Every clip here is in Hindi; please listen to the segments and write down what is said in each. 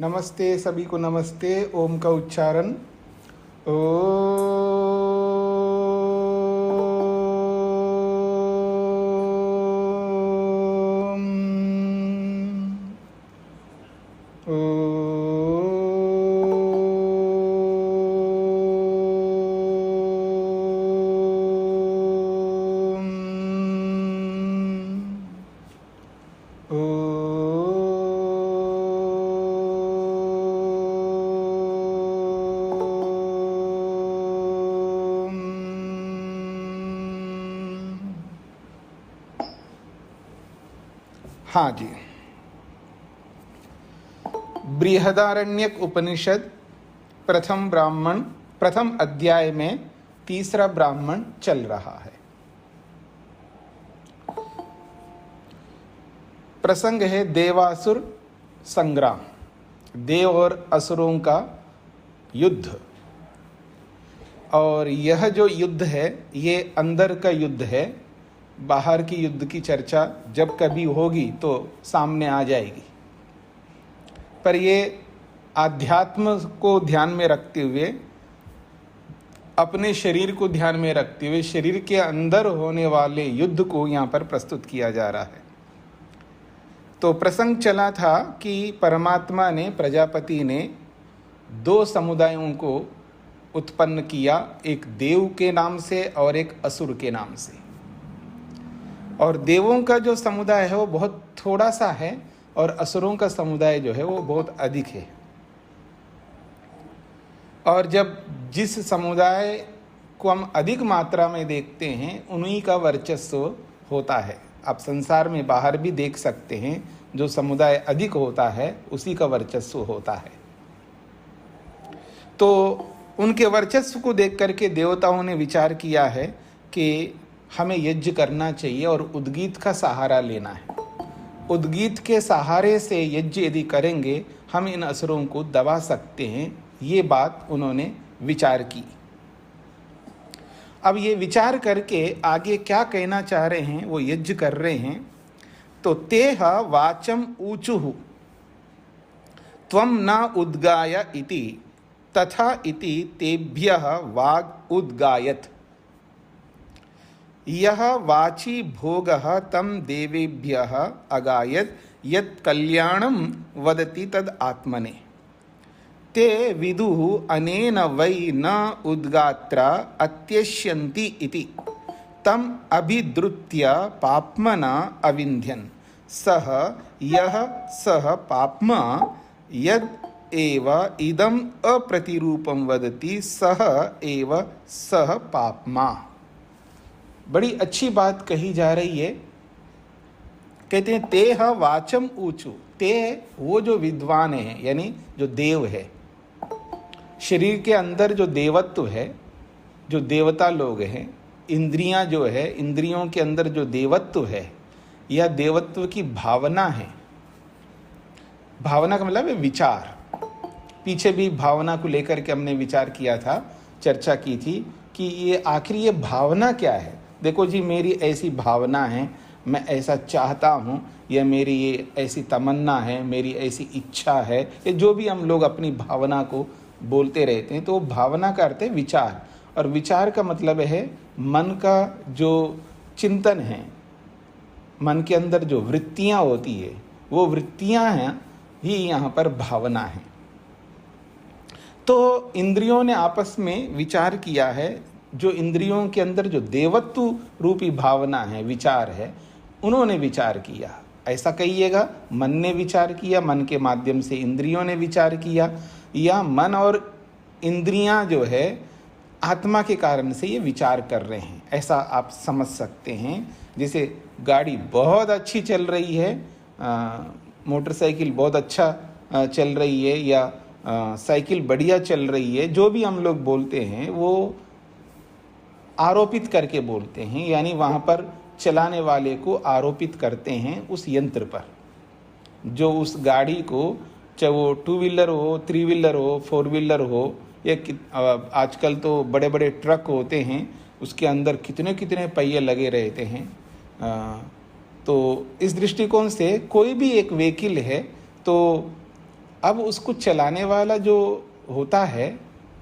नमस्ते सभी को नमस्ते। ओम का उच्चारण हाँ जी, बृहदारण्यक उपनिषद प्रथम अध्याय में तीसरा ब्राह्मण चल रहा है। प्रसंग है देवासुर संग्राम, देव और असुरों का युद्ध। और यह जो युद्ध है ये अंदर का युद्ध है। बाहर की युद्ध की चर्चा जब कभी होगी तो सामने आ जाएगी, पर ये आध्यात्म को ध्यान में रखते हुए, अपने शरीर को ध्यान में रखते हुए, शरीर के अंदर होने वाले युद्ध को यहाँ पर प्रस्तुत किया जा रहा है। तो प्रसंग चला था कि परमात्मा ने, प्रजापति ने दो समुदायों को उत्पन्न किया, एक देव के नाम से और एक असुर के नाम से। और देवों का जो समुदाय है वो बहुत थोड़ा सा है और असुरों का समुदाय जो है वो बहुत अधिक है। और जब जिस समुदाय को हम अधिक मात्रा में देखते हैं उन्हीं का वर्चस्व होता है। आप संसार में बाहर भी देख सकते हैं, जो समुदाय अधिक होता है उसी का वर्चस्व होता है। तो उनके वर्चस्व को देख करके देवताओं ने विचार किया है कि हमें यज्ञ करना चाहिए और उद्गीत का सहारा लेना है। उद्गीत के सहारे से यज्ञ यदि करेंगे हम इन असुरों को दबा सकते हैं। ये बात उन्होंने विचार की। अब ये विचार करके आगे क्या कहना चाह रहे हैं, वो यज्ञ कर रहे हैं। तो तेह वाचम ऊचुः त्वं न उद्गाय इति तथा इति तेभ्यः वाग् उद्गायत। यह वाची भोगः तम देवेभ्यः अगायत यत् कल्याणं वदति तद आत्मने। ते विदुः अनेन वै न उद्गात्रा अत्यश्यन्ति इति तम अभिद्रुत्य पाप्मना अविन्ध्यन्। सः यः सः पाप्मा यद् एव इदम् अप्रतिरूपं वदति सः एव सः पाप्मा। बड़ी अच्छी बात कही जा रही है। कहते हैं तेह वाचम ऊचु। ते वो जो विद्वान है, यानी जो देव है, शरीर के अंदर जो देवत्व है, जो देवता लोग हैं, इंद्रियां जो है, इंद्रियों के अंदर जो देवत्व है, यह देवत्व की भावना है। भावना का मतलब है विचार। पीछे भी भावना को लेकर के हमने विचार किया था, चर्चा की थी कि ये आखिर ये भावना क्या है। देखो जी, मेरी ऐसी भावना है, मैं ऐसा चाहता हूँ, या मेरी ये ऐसी तमन्ना है, मेरी ऐसी इच्छा है, ये जो भी हम लोग अपनी भावना को बोलते रहते हैं, तो भावना का अर्थ है विचार। और विचार का मतलब है मन का जो चिंतन है, मन के अंदर जो वृत्तियाँ होती है, वो वृत्तियाँ हैं ही यहाँ पर भावना है। तो इंद्रियों ने आपस में विचार किया है। जो इंद्रियों के अंदर जो देवत्व रूपी भावना है, विचार है, उन्होंने विचार किया। ऐसा कहिएगा, मन ने विचार किया, मन के माध्यम से इंद्रियों ने विचार किया, या मन और इंद्रियां जो है आत्मा के कारण से ये विचार कर रहे हैं, ऐसा आप समझ सकते हैं। जैसे गाड़ी बहुत अच्छी चल रही है, मोटरसाइकिल बहुत अच्छा चल रही है, या साइकिल बढ़िया चल रही है, जो भी हम लोग बोलते हैं वो आरोपित करके बोलते हैं, यानी वहाँ पर चलाने वाले को आरोपित करते हैं उस यंत्र पर, जो उस गाड़ी को, चाहे वो टू व्हीलर हो, थ्री व्हीलर हो, फोर व्हीलर हो, या आजकल तो बड़े बड़े ट्रक होते हैं, उसके अंदर कितने कितने पहिए लगे रहते हैं। तो इस दृष्टिकोण से कोई भी एक व्हीकल है तो अब उसको चलाने वाला जो होता है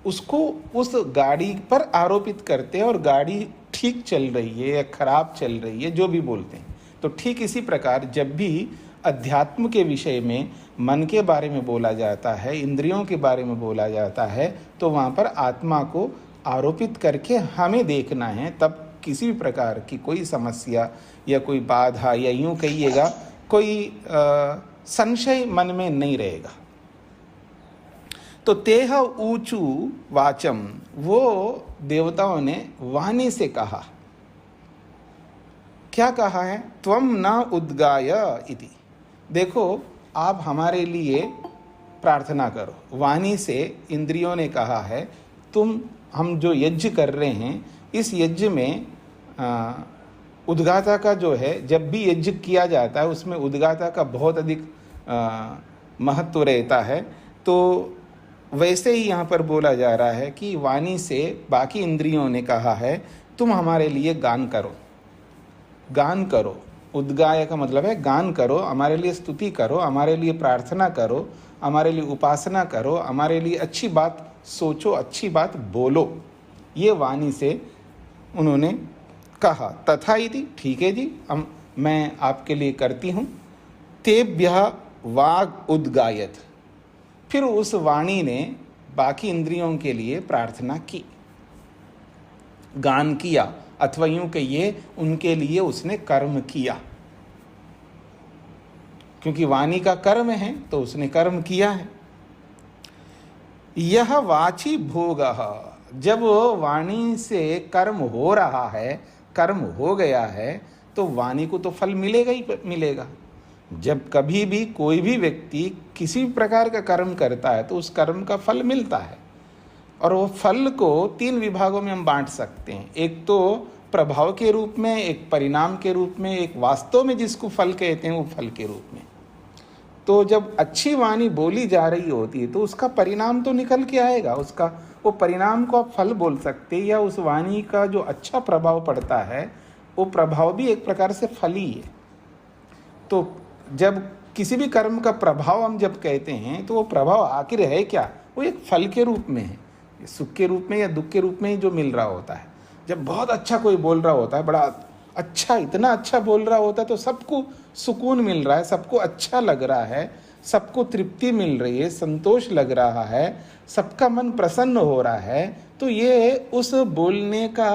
उसको उस गाड़ी पर आरोपित करते हैं और गाड़ी ठीक चल रही है या खराब चल रही है, जो भी बोलते हैं। तो ठीक इसी प्रकार जब भी अध्यात्म के विषय में मन के बारे में बोला जाता है, इंद्रियों के बारे में बोला जाता है, तो वहाँ पर आत्मा को आरोपित करके हमें देखना है। तब किसी भी प्रकार की कोई समस्या या कोई बाधा या यूँ कहिएगा कोई संशय मन में नहीं रहेगा। तो तेह ऊचू वाचम, वो देवताओं ने वाणी से कहा। क्या कहा है? त्वम न उद्गाय इति। देखो, आप हमारे लिए प्रार्थना करो। वाणी से इंद्रियों ने कहा है, हम जो यज्ञ कर रहे हैं, इस यज्ञ में उद्गाता का जो है, जब भी यज्ञ किया जाता है उसमें उद्गाता का बहुत अधिक महत्व रहता है। तो वैसे ही यहाँ पर बोला जा रहा है कि वाणी से बाकी इंद्रियों ने कहा है, तुम हमारे लिए गान करो। गान करो, उद्गाय का मतलब है गान करो, हमारे लिए स्तुति करो, हमारे लिए प्रार्थना करो, हमारे लिए उपासना करो, हमारे लिए अच्छी बात सोचो, अच्छी बात बोलो। ये वाणी से उन्होंने कहा। तथा इति, ठीक है जी, मैं आपके लिए करती हूँ। तेभ्यः वाग उद्गायत, फिर उस वाणी ने बाकी इंद्रियों के लिए प्रार्थना की, गान किया, अथवा यूं कहिए उनके लिए उसने कर्म किया, क्योंकि वाणी का कर्म है तो उसने कर्म किया है। यह वाची भोग, जब वाणी से कर्म हो रहा है, कर्म हो गया है, तो वाणी को तो फल मिलेगा ही मिलेगा। जब कभी भी कोई भी व्यक्ति किसी प्रकार का कर्म करता है तो उस कर्म का फल मिलता है, और वो फल को 3 विभागों में हम बांट सकते हैं। एक तो प्रभाव के रूप में, एक परिणाम के रूप में, एक वास्तव में जिसको फल कहते हैं वो फल के रूप में। तो जब अच्छी वाणी बोली जा रही होती है तो उसका परिणाम तो निकल के आएगा, उसका वो परिणाम को आप फल बोल सकते हैं, या उस वाणी का जो अच्छा प्रभाव पड़ता है वो प्रभाव भी एक प्रकार से फल ही है। तो जब किसी भी कर्म का प्रभाव हम जब कहते हैं तो वो प्रभाव आखिर है क्या? वो एक फल के रूप में है, सुख के रूप में या दुख के रूप में ही जो मिल रहा होता है। जब बहुत अच्छा कोई बोल रहा होता है, बड़ा अच्छा, इतना अच्छा बोल रहा होता है, तो सबको सुकून मिल रहा है, सबको अच्छा लग रहा है, सबको तृप्ति मिल रही है, संतोष लग रहा है, सबका मन प्रसन्न हो रहा है, तो ये उस बोलने का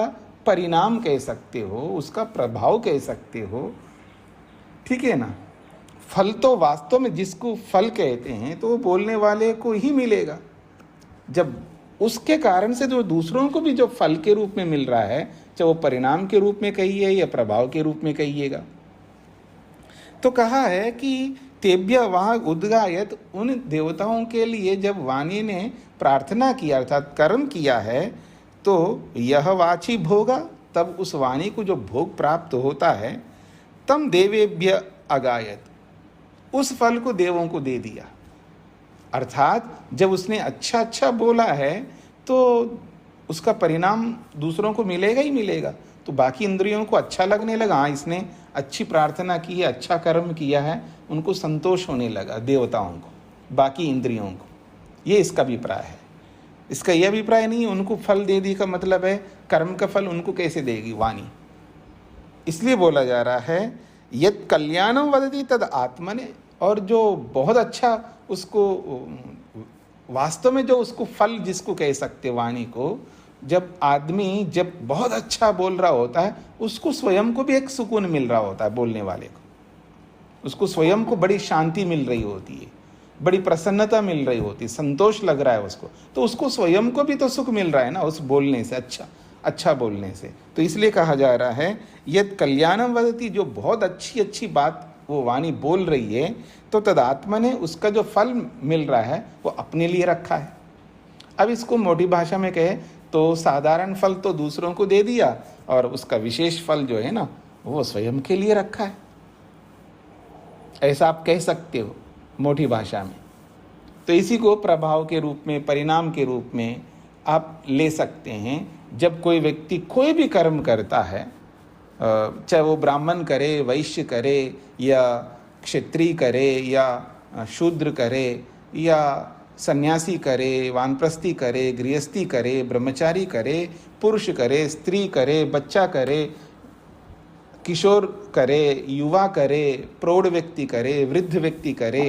परिणाम कह सकते हो, उसका प्रभाव कह सकते हो, ठीक है ना। फल तो वास्तव में जिसको फल कहते हैं तो वो बोलने वाले को ही मिलेगा। जब उसके कारण से जो दूसरों को भी जो फल के रूप में मिल रहा है, चाहे वो परिणाम के रूप में कहिए या प्रभाव के रूप में कहिएगा। तो कहा है कि तेभ्य वाग उद्गायत, उन देवताओं के लिए जब वाणी ने प्रार्थना किया अर्थात कर्म किया है, तो यह वाची भोगा, तब उस वाणी को जो भोग प्राप्त होता है, तम देवेभ्य अगायत, उस फल को देवों को दे दिया। अर्थात जब उसने अच्छा अच्छा बोला है तो उसका परिणाम दूसरों को मिलेगा ही मिलेगा। तो बाकी इंद्रियों को अच्छा लगने लगा, हाँ इसने अच्छी प्रार्थना की है, अच्छा कर्म किया है, उनको संतोष होने लगा, देवताओं को, बाकी इंद्रियों को। ये इसका अभिप्राय है। इसका यह अभिप्राय नहीं उनको फल दे दी का मतलब है कर्म का फल उनको कैसे देगी वाणी। इसलिए बोला जा रहा है यद कल्याणम वदति तद आत्मने, और जो बहुत अच्छा उसको वास्तव में जो उसको फल जिसको कह सकते वाणी को, जब आदमी जब बहुत अच्छा बोल रहा होता है उसको स्वयं को भी एक सुकून मिल रहा होता है, बोलने वाले को, उसको स्वयं को बड़ी शांति मिल रही होती है, बड़ी प्रसन्नता मिल रही होती है, संतोष लग रहा है उसको, तो उसको स्वयं को भी तो सुख मिल रहा है ना उस बोलने से, अच्छा बोलने से। तो इसलिए कहा जा रहा है यद कल्याणम वदति, जो बहुत अच्छी अच्छी बात वो वाणी बोल रही है, तो तदात्मा ने उसका जो फल मिल रहा है वो अपने लिए रखा है। अब इसको मोटी भाषा में कहे तो साधारण फल तो दूसरों को दे दिया और उसका विशेष फल जो है ना वो स्वयं के लिए रखा है, ऐसा आप कह सकते हो मोटी भाषा में। तो इसी को प्रभाव के रूप में, परिणाम के रूप में आप ले सकते हैं। जब कोई व्यक्ति कोई भी कर्म करता है, चाहे वो ब्राह्मण करे, वैश्य करे, या क्षत्रिय करे, या शूद्र करे, या सन्यासी करे, वानप्रस्थी करे, गृहस्थी करे, ब्रह्मचारी करे, पुरुष करे, स्त्री करे, बच्चा करे, किशोर करे, युवा करे, प्रौढ़ व्यक्ति करे, वृद्ध व्यक्ति करे,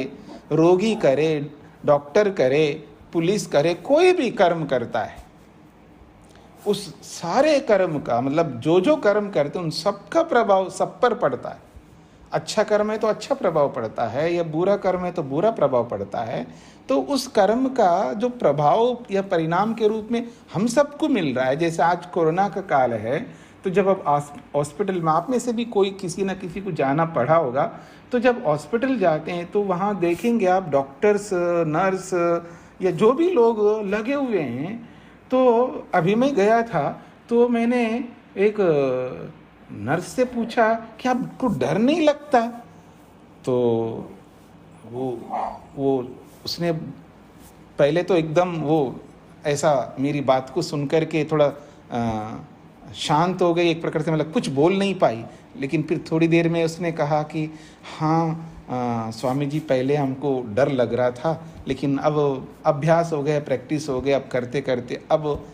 रोगी करे, डॉक्टर करे, पुलिस करे, कोई भी कर्म करता है, उस सारे कर्म का मतलब जो जो कर्म करते उन सबका प्रभाव सब पर पड़ता है। अच्छा कर्म है तो अच्छा प्रभाव पड़ता है, या बुरा कर्म है तो बुरा प्रभाव पड़ता है। तो उस कर्म का जो प्रभाव या परिणाम के रूप में हम सबको मिल रहा है। जैसे आज कोरोना का काल है, तो जब आप हॉस्पिटल में, आप में से भी कोई किसी न किसी को जाना पड़ा होगा, तो जब हॉस्पिटल जाते हैं तो वहाँ देखेंगे आप डॉक्टर्स, नर्स या जो भी लोग लगे हुए हैं। तो अभी मैं गया था तो मैंने एक नर्स से पूछा कि आपको डर नहीं लगता? तो वो उसने पहले तो एकदम वो ऐसा मेरी बात को सुनकर के थोड़ा शांत हो गई, एक प्रकार से मतलब कुछ बोल नहीं पाई। लेकिन फिर थोड़ी देर में उसने कहा कि हाँ स्वामी जी, पहले हमको डर लग रहा था, लेकिन अब अभ्यास हो गया, प्रैक्टिस हो गया, अब करते करते अब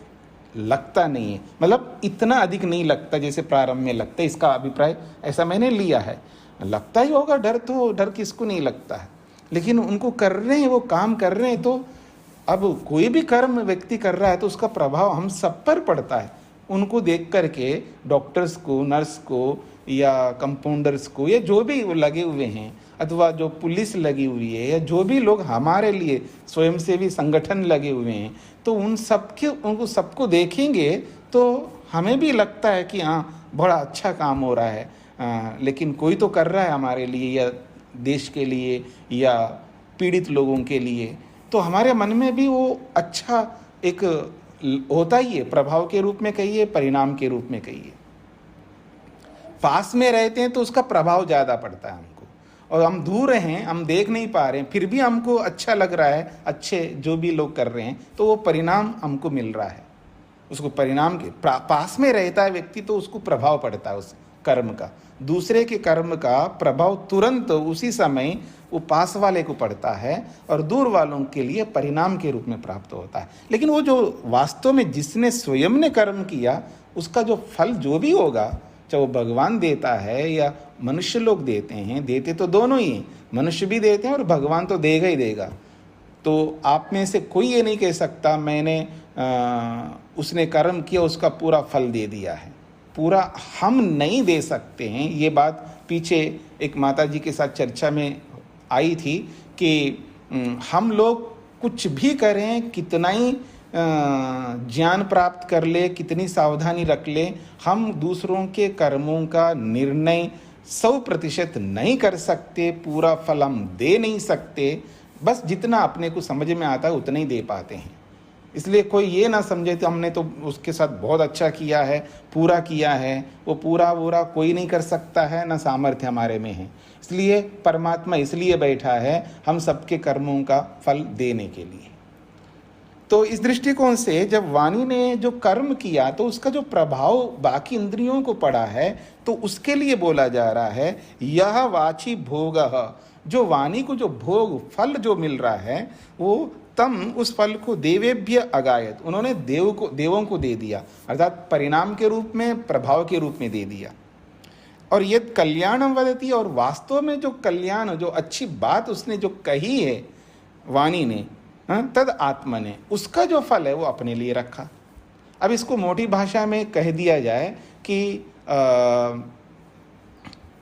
लगता नहीं है, मतलब इतना अधिक नहीं लगता जैसे प्रारंभ में लगता है। इसका अभिप्राय ऐसा मैंने लिया है। लगता ही होगा डर, तो डर किसको नहीं लगता है, लेकिन उनको कर रहे हैं, वो काम कर रहे हैं। तो अब कोई भी कर्म व्यक्ति कर रहा है तो उसका प्रभाव हम सब पर पड़ता है। उनको देख करके डॉक्टर्स को, नर्स को या कंपाउंडर्स को, या जो भी वो लगे हुए हैं, अथवा जो पुलिस लगी हुई है, या जो भी लोग हमारे लिए स्वयंसेवी संगठन लगे हुए हैं, तो उनको सबको देखेंगे तो हमें भी लगता है कि हाँ बड़ा अच्छा काम हो रहा है। लेकिन कोई तो कर रहा है हमारे लिए, या देश के लिए, या पीड़ित लोगों के लिए। तो हमारे मन में भी वो अच्छा एक होता ही है, प्रभाव के रूप में कहिए, परिणाम के रूप में कहिए। पास में रहते हैं तो उसका प्रभाव ज़्यादा पड़ता है हमको, और हम दूर हैं, हम देख नहीं पा रहे हैं, फिर भी हमको अच्छा लग रहा है, अच्छे जो भी लोग कर रहे हैं, तो वो परिणाम हमको मिल रहा है। उसको परिणाम के पास में रहता है व्यक्ति तो उसको प्रभाव पड़ता है उस कर्म का। दूसरे के कर्म का प्रभाव तुरंत उसी समय वो पास वाले को पड़ता है, और दूर वालों के लिए परिणाम के रूप में प्राप्त होता है। लेकिन वो जो वास्तव में जिसने स्वयं ने कर्म किया, उसका जो फल जो भी होगा, चाहे वो भगवान देता है या मनुष्य लोग देते हैं, देते तो दोनों ही हैं, मनुष्य भी देते हैं और भगवान तो देगा ही देगा। तो आप में से कोई ये नहीं कह सकता मैंने उसने कर्म किया उसका पूरा फल दे दिया है। पूरा हम नहीं दे सकते हैं। ये बात पीछे एक माता जी के साथ चर्चा में आई थी कि हम लोग कुछ भी करें, कितना ही ज्ञान प्राप्त कर ले, कितनी सावधानी रख ले, हम दूसरों के कर्मों का निर्णय 100% नहीं कर सकते, पूरा फल हम दे नहीं सकते। बस जितना अपने को समझ में आता है उतना ही दे पाते हैं। इसलिए कोई ये ना समझे तो हमने तो उसके साथ बहुत अच्छा किया है, पूरा किया है। वो पूरा कोई नहीं कर सकता है, ना सामर्थ्य हमारे में है। इसलिए परमात्मा इसलिए बैठा है हम सबके कर्मों का फल देने के लिए। तो इस दृष्टिकोण से जब वाणी ने जो कर्म किया तो उसका जो प्रभाव बाकी इंद्रियों को पड़ा है, तो उसके लिए बोला जा रहा है यह वाची भोगः। जो वाणी को जो भोग फल जो मिल रहा है, वो तम उस फल को देवेभ्य अगायत, उन्होंने देवों को दे दिया, अर्थात परिणाम के रूप में, प्रभाव के रूप में दे दिया। और यद कल्याणम वदति, और वास्तव में जो कल्याण, जो अच्छी बात उसने जो कही है वाणी ने, तद आत्मा ने, उसका जो फल है वो अपने लिए रखा। अब इसको मोटी भाषा में कह दिया जाए कि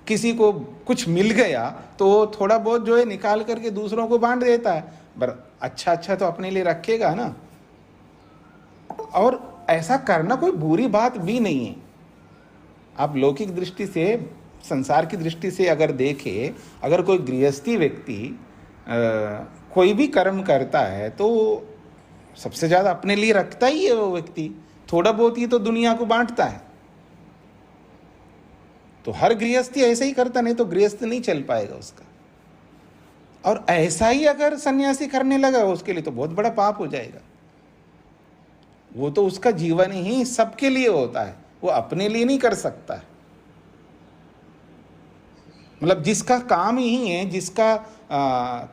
किसी को कुछ मिल गया तो थोड़ा बहुत जो है निकाल करके दूसरों को बांट देता है, पर अच्छा तो अपने लिए रखेगा ना। और ऐसा करना कोई बुरी बात भी नहीं है। आप लौकिक दृष्टि से, संसार की दृष्टि से अगर देखें, अगर कोई गृहस्थी व्यक्ति कोई भी कर्म करता है तो सबसे ज़्यादा अपने लिए रखता ही है वो व्यक्ति, थोड़ा बहुत ही तो दुनिया को बांटता है। तो हर गृहस्थी ऐसा ही करता, नहीं तो गृहस्थ नहीं चल पाएगा उसका। और ऐसा ही अगर सन्यासी करने लगा उसके लिए तो बहुत बड़ा पाप हो जाएगा। वो तो उसका जीवन ही सबके लिए होता है, वो अपने लिए नहीं कर सकता है। मतलब जिसका काम ही है, जिसका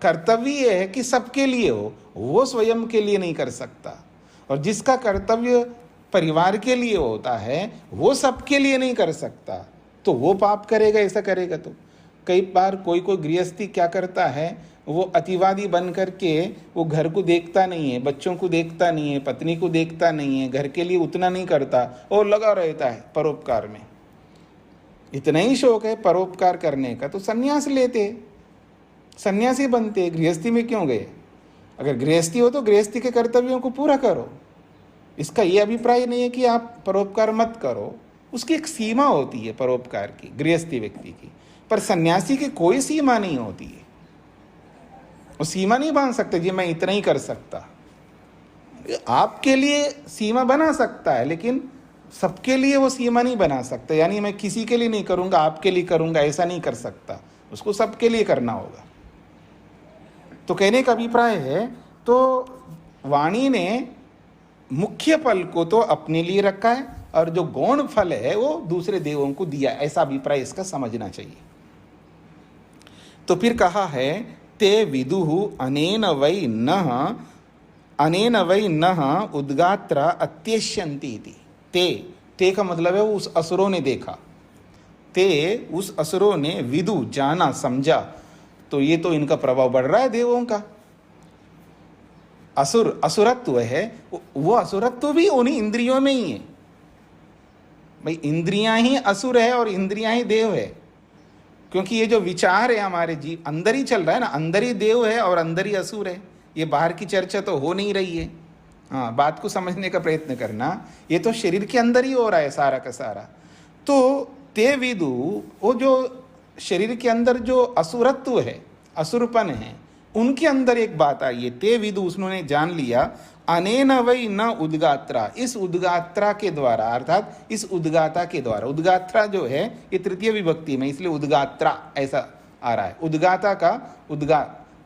कर्तव्य है कि सबके लिए हो, वो स्वयं के लिए नहीं कर सकता। और जिसका कर्तव्य परिवार के लिए होता है, वो सबके लिए नहीं कर सकता, तो वो पाप करेगा। ऐसा करेगा तो कई बार कोई कोई गृहस्थी क्या करता है, वो अतिवादी बन करके वो घर को देखता नहीं है, बच्चों को देखता नहीं है, पत्नी को देखता नहीं है, घर के लिए उतना नहीं करता और लगा रहता है परोपकार में। इतना ही शौक है परोपकार करने का तो सन्यास लेते, सन्यासी बनते, गृहस्थी में क्यों गए? अगर गृहस्थी हो तो गृहस्थी के कर्तव्यों को पूरा करो। इसका ये अभिप्राय नहीं है कि आप परोपकार मत करो, उसकी एक सीमा होती है परोपकार की, गृहस्थी व्यक्ति की। पर सन्यासी की कोई सीमा नहीं होती है, वो सीमा नहीं बांध सकते जी मैं इतना ही कर सकता। आपके लिए सीमा बना सकता है, लेकिन सबके लिए वो सीमा नहीं बना सकता। यानी मैं किसी के लिए नहीं करूंगा, आपके लिए करूंगा, ऐसा नहीं कर सकता, उसको सबके लिए करना होगा। तो कहने का अभिप्राय है, तो वाणी ने मुख्य फल को तो अपने लिए रखा है और जो गौण फल है वो दूसरे देवों को दिया, ऐसा अभिप्राय इसका समझना चाहिए। तो फिर कहा है ते विदुहु अनेन वै नः उद्गात्रा अत्यश्यन्ति इति। ते का मतलब है उस असुरों ने देखा, ते उस असुरों ने विदु जाना, समझा, तो ये तो इनका प्रभाव बढ़ रहा है देवों का। असुरत्व है, वो असुरत्व भी उन्हीं इंद्रियों में ही है भाई। इंद्रियां ही असुर है और इंद्रियां ही देव है, क्योंकि ये जो विचार है हमारे जीव अंदर ही चल रहा है ना, अंदर ही देव है और अंदर ही असुर है। ये बाहर की चर्चा तो हो नहीं रही है। हाँ, बात को समझने का प्रयत्न करना, ये तो शरीर के अंदर ही हो रहा है सारा का सारा। तो ते विदु, वो जो शरीर के अंदर जो असुरत्व है, असुरपन है, उनके अंदर एक बात आई है, ते विदु, उन्होंने जान लिया, अनेन वै न उद्गात्रा, इस उद्गात्रा के द्वारा, अर्थात इस उद्गाता के द्वारा। उद्गात्रा जो है ये तृतीय विभक्ति में, इसलिए उद्गात्रा ऐसा आ रहा है। उद्गाता का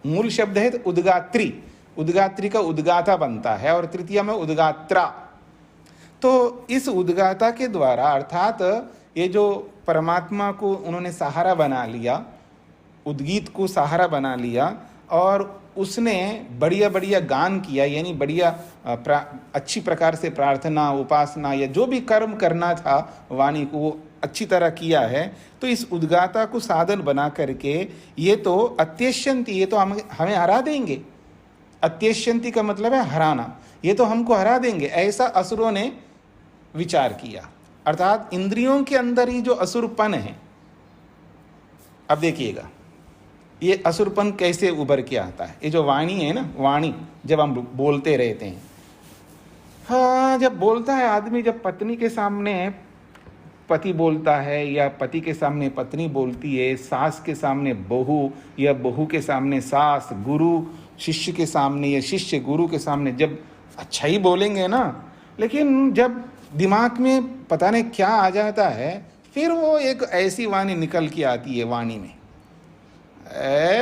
मूल शब्द है तो उद्गात्री, उद्गात्री का उद्गाता बनता है और तृतीय में उद्गात्रा। तो इस उद्गाता के द्वारा, अर्थात ये जो परमात्मा को उन्होंने सहारा बना लिया, उद्गीत को सहारा बना लिया और उसने बढ़िया बढ़िया गान किया, यानी बढ़िया अच्छी प्रकार से प्रार्थना, उपासना या जो भी कर्म करना था वाणी को, वो अच्छी तरह किया है। तो इस उद्गाता को साधन बना करके ये तो अत्यश्यंती, ये तो हमें हरा देंगे। अत्यश्यंती का मतलब है हराना, ये तो हमको हरा देंगे, ऐसा असुरों ने विचार किया। अर्थात इंद्रियों के अंदर ही जो असुरपन है, अब देखिएगा ये असुरपन कैसे उभर के आता है। ये जो वाणी है ना, वाणी जब हम बोलते रहते हैं, हाँ, जब बोलता है आदमी, जब पत्नी के सामने पति बोलता है या पति के सामने पत्नी बोलती है, सास के सामने बहू या बहू के सामने सास, गुरु शिष्य के सामने या शिष्य गुरु के सामने, जब अच्छा ही बोलेंगे ना, लेकिन जब दिमाग में पता नहीं क्या आ जाता है, फिर वो एक ऐसी वाणी निकल के आती है वाणी में।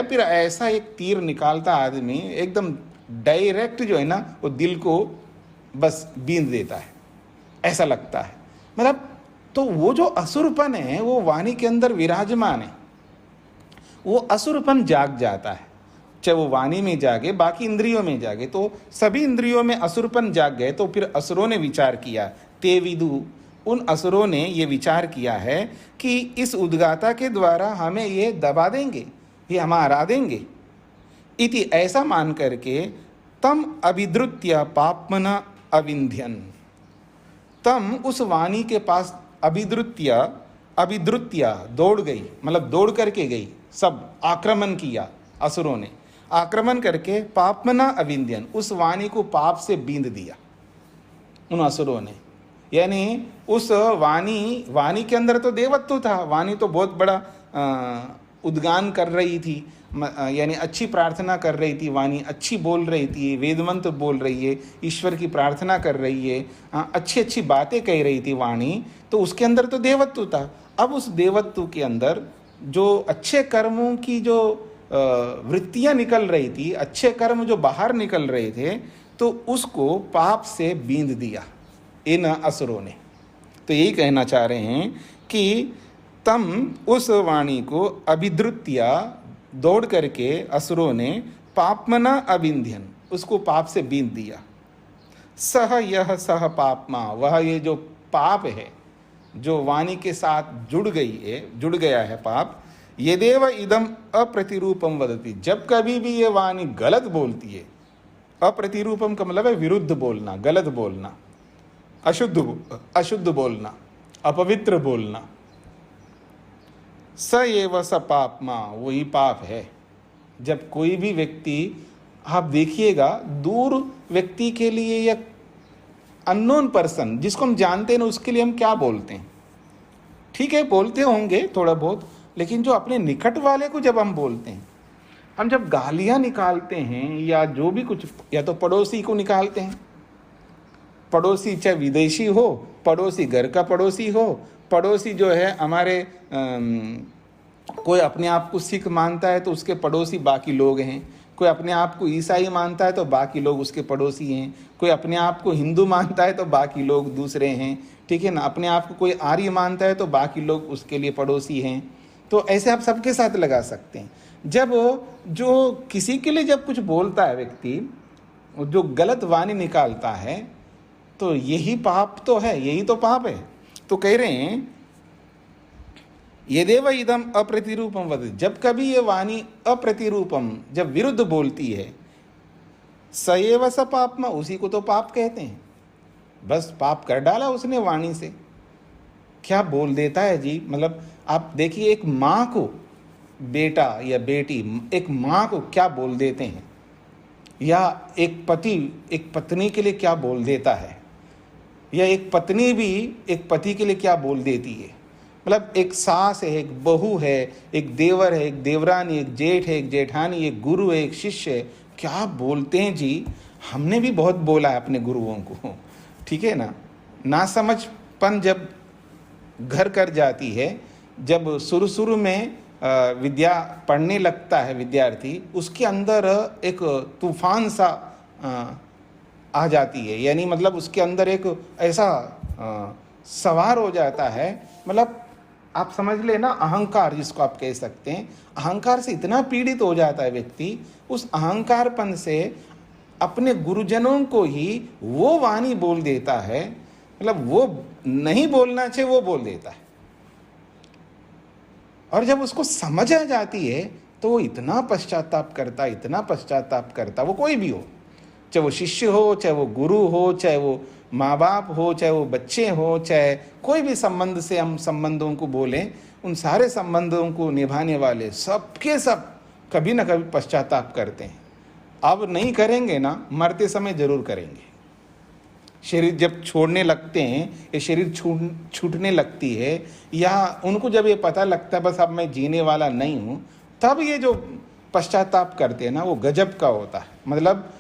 फिर ऐसा एक तीर निकालता आदमी, एकदम डायरेक्ट जो है ना, वो दिल को बस बींध देता है, ऐसा लगता है। मतलब तो वो जो असुरपन है वो वाणी के अंदर विराजमान है, वो असुरपन जाग जाता है, चाहे वो वाणी में जागे, बाकी इंद्रियों में जागे। तो सभी इंद्रियों में असुरपन जाग गए। तो फिर असुरों ने विचार किया, ते विदु, उन असुरों ने ये विचार किया है कि इस उद्गाता के द्वारा हमें ये दबा देंगे, ये हम हरा देंगे। इति, ऐसा मान करके तम अभिद्रुत्य पापमना अविंध्यन, तम उस वाणी के पास अभिद्रुत्य दौड़ गई, मतलब दौड़ करके गई, सब आक्रमण किया असुरों ने, आक्रमण करके पापमना अविंध्यन, उस वाणी को पाप से बींध दिया उन असुरों ने। यानी उस वाणी के अंदर तो देवत्व था, वाणी तो बहुत बड़ा उद्गान कर रही थी, यानी अच्छी प्रार्थना कर रही थी वाणी, अच्छी बोल रही थी, वेद मंत्र बोल रही है, ईश्वर की प्रार्थना कर रही है, अच्छी अच्छी बातें कह रही थी वाणी, तो उसके अंदर तो देवत्व था। अब उस देवत्व के अंदर जो अच्छे कर्मों की जो वृत्तियां निकल रही थी, अच्छे कर्म जो बाहर निकल रहे थे, तो उसको पाप से बींध दिया इन असुरों ने। तो यही कहना चाह रहे हैं कि तम उस वाणी को अभिद्रुत्या दौड़ करके असुरों ने पापमना अबिंध्यन, उसको पाप से बींध दिया। सह यह सह पापमा, वह ये जो पाप है, जो वाणी के साथ जुड़ गया है पाप, यदेव इदम अप्रतिरूपम वदति, जब कभी भी ये वाणी गलत बोलती है, अप्रतिरूपम का मतलब है विरुद्ध बोलना, गलत बोलना, अशुद्ध बोलना, अपवित्र बोलना, स एव स पापमा, वही पाप है। जब कोई भी व्यक्ति, आप देखिएगा दूर व्यक्ति के लिए या अननोन पर्सन जिसको हम जानते हैं ना, उसके लिए हम क्या बोलते हैं, ठीक है बोलते होंगे थोड़ा बहुत, लेकिन जो अपने निकट वाले को जब हम बोलते हैं, हम जब गालियां निकालते हैं या जो भी कुछ, या तो पड़ोसी को निकालते हैं, पड़ोसी चाहे विदेशी हो, पड़ोसी घर का पड़ोसी हो, पड़ोसी जो है हमारे कोई अपने आप को सिख मानता है तो उसके पड़ोसी बाकी लोग हैं, कोई अपने आप को ईसाई मानता है तो बाकी लोग उसके पड़ोसी हैं, कोई अपने आप को हिंदू मानता है तो बाकी लोग दूसरे हैं, ठीक है ना, अपने आप को कोई आर्य मानता है तो बाकी लोग उसके लिए पड़ोसी हैं। तो ऐसे आप सबके साथ लगा सकते हैं। जब जो किसी के लिए जब कुछ बोलता है व्यक्ति, जो गलत वाणी निकालता है, तो यही पाप तो है, यही तो पाप है। तो कह रहे हैं यदेव इदम अप्रतिरूपम वद, जब कभी ये वाणी अप्रतिरूपम, जब विरुद्ध बोलती है, सएव स पापमा, उसी को तो पाप कहते हैं। बस पाप कर डाला उसने वाणी से। क्या बोल देता है जी, मतलब आप देखिए एक माँ को बेटा या बेटी, एक माँ को क्या बोल देते हैं, या एक पति एक पत्नी के लिए क्या बोल देता है, या एक पत्नी भी एक पति के लिए क्या बोल देती है। मतलब एक सास है, एक बहू है, एक देवर है, एक देवरानी, एक जेठ है, एक जेठानी, एक गुरु है, एक शिष्य है, क्या बोलते हैं जी। हमने भी बहुत बोला है अपने गुरुओं को, ठीक है ना समझपन जब घर कर जाती है, जब शुरू में विद्या पढ़ने लगता है विद्यार्थी, उसके अंदर एक तूफान सा आ जाती है, यानी मतलब उसके अंदर एक ऐसा सवार हो जाता है, मतलब आप समझ लेना अहंकार जिसको आप कह सकते हैं, अहंकार से इतना पीड़ित हो जाता है व्यक्ति, उस अहंकारपन से अपने गुरुजनों को ही वो वाणी बोल देता है, मतलब वो नहीं बोलना चाहिए वो बोल देता है। और जब उसको समझ आ जाती है तो वो इतना पश्चाताप करता, वो कोई भी हो, चाहे वो शिष्य हो, चाहे वो गुरु हो, चाहे वो माँ बाप हो, चाहे वो बच्चे हो, चाहे कोई भी संबंध से हम संबंधों को बोलें, उन सारे संबंधों को निभाने वाले सबके सब कभी ना कभी पश्चाताप करते हैं। अब नहीं करेंगे ना, मरते समय जरूर करेंगे। शरीर जब छोड़ने लगते हैं, ये शरीर छूटने लगती है, या उनको जब ये पता लगता है बस अब मैं जीने वाला नहीं हूँ, तब ये जो पश्चाताप करते हैं ना, वो गजब का होता है, मतलब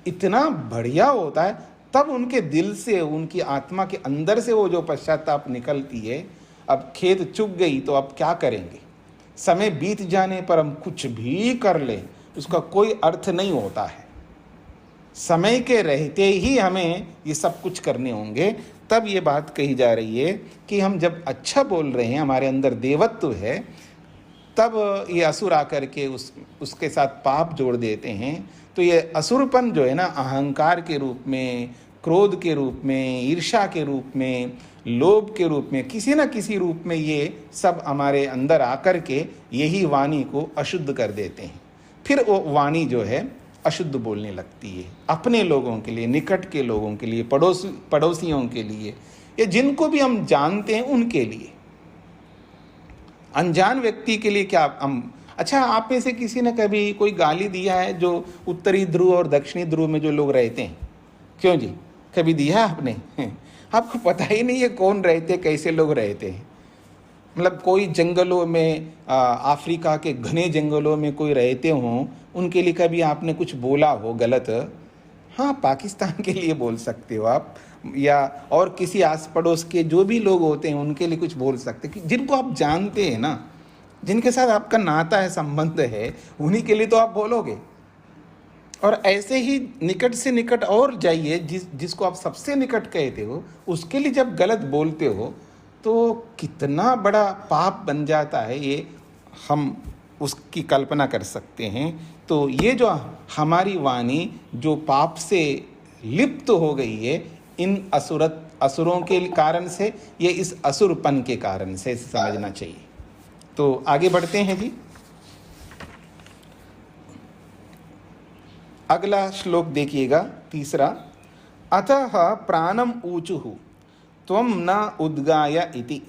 इतना बढ़िया होता है। तब उनके दिल से, उनकी आत्मा के अंदर से वो जो पश्चाताप निकलती है, अब खेत चुग गई तो अब क्या करेंगे, समय बीत जाने पर हम कुछ भी कर लें उसका कोई अर्थ नहीं होता है। समय के रहते ही हमें ये सब कुछ करने होंगे। तब ये बात कही जा रही है कि हम जब अच्छा बोल रहे हैं, हमारे अंदर देवत्व है, तब ये असुर आकर के उसके साथ पाप जोड़ देते हैं। तो ये असुरपन जो है ना, अहंकार के रूप में, क्रोध के रूप में, ईर्ष्या के रूप में, लोभ के रूप में, किसी न किसी रूप में ये सब हमारे अंदर आकर के यही वाणी को अशुद्ध कर देते हैं। फिर वो वाणी जो है अशुद्ध बोलने लगती है, अपने लोगों के लिए, निकट के लोगों के लिए, पड़ोसियों के लिए, या जिनको भी हम जानते हैं उनके लिए। अनजान व्यक्ति के लिए क्या हम, अच्छा आप में से किसी ने कभी कोई गाली दिया है जो उत्तरी ध्रुव और दक्षिणी ध्रुव में जो लोग रहते हैं? क्यों जी, कभी दिया आपने? आपको पता ही नहीं है कौन रहते, कैसे लोग रहते हैं। मतलब कोई जंगलों में, अफ्रीका के घने जंगलों में कोई रहते हों, उनके लिए कभी आपने कुछ बोला हो गलत? हाँ, पाकिस्तान के लिए बोल सकते हो आप, या और किसी आस पड़ोस के जो भी लोग होते हैं उनके लिए कुछ बोल सकते हैं, जिनको आप जानते हैं ना, जिनके साथ आपका नाता है, संबंध है, उन्हीं के लिए तो आप बोलोगे। और ऐसे ही निकट से निकट और जाइए, जिसको आप सबसे निकट कहते हो उसके लिए जब गलत बोलते हो, तो कितना बड़ा पाप बन जाता है, ये हम उसकी कल्पना कर सकते हैं। तो ये जो हमारी वाणी जो पाप से लिप्त हो गई है, इन असुरों के कारण से, ये इस असुरपन के कारण से समझना चाहिए। तो आगे बढ़ते हैं जी। अगला श्लोक देखिएगा, तीसरा। अतः प्राणम ऊचुः त्वं न उद्गाय इति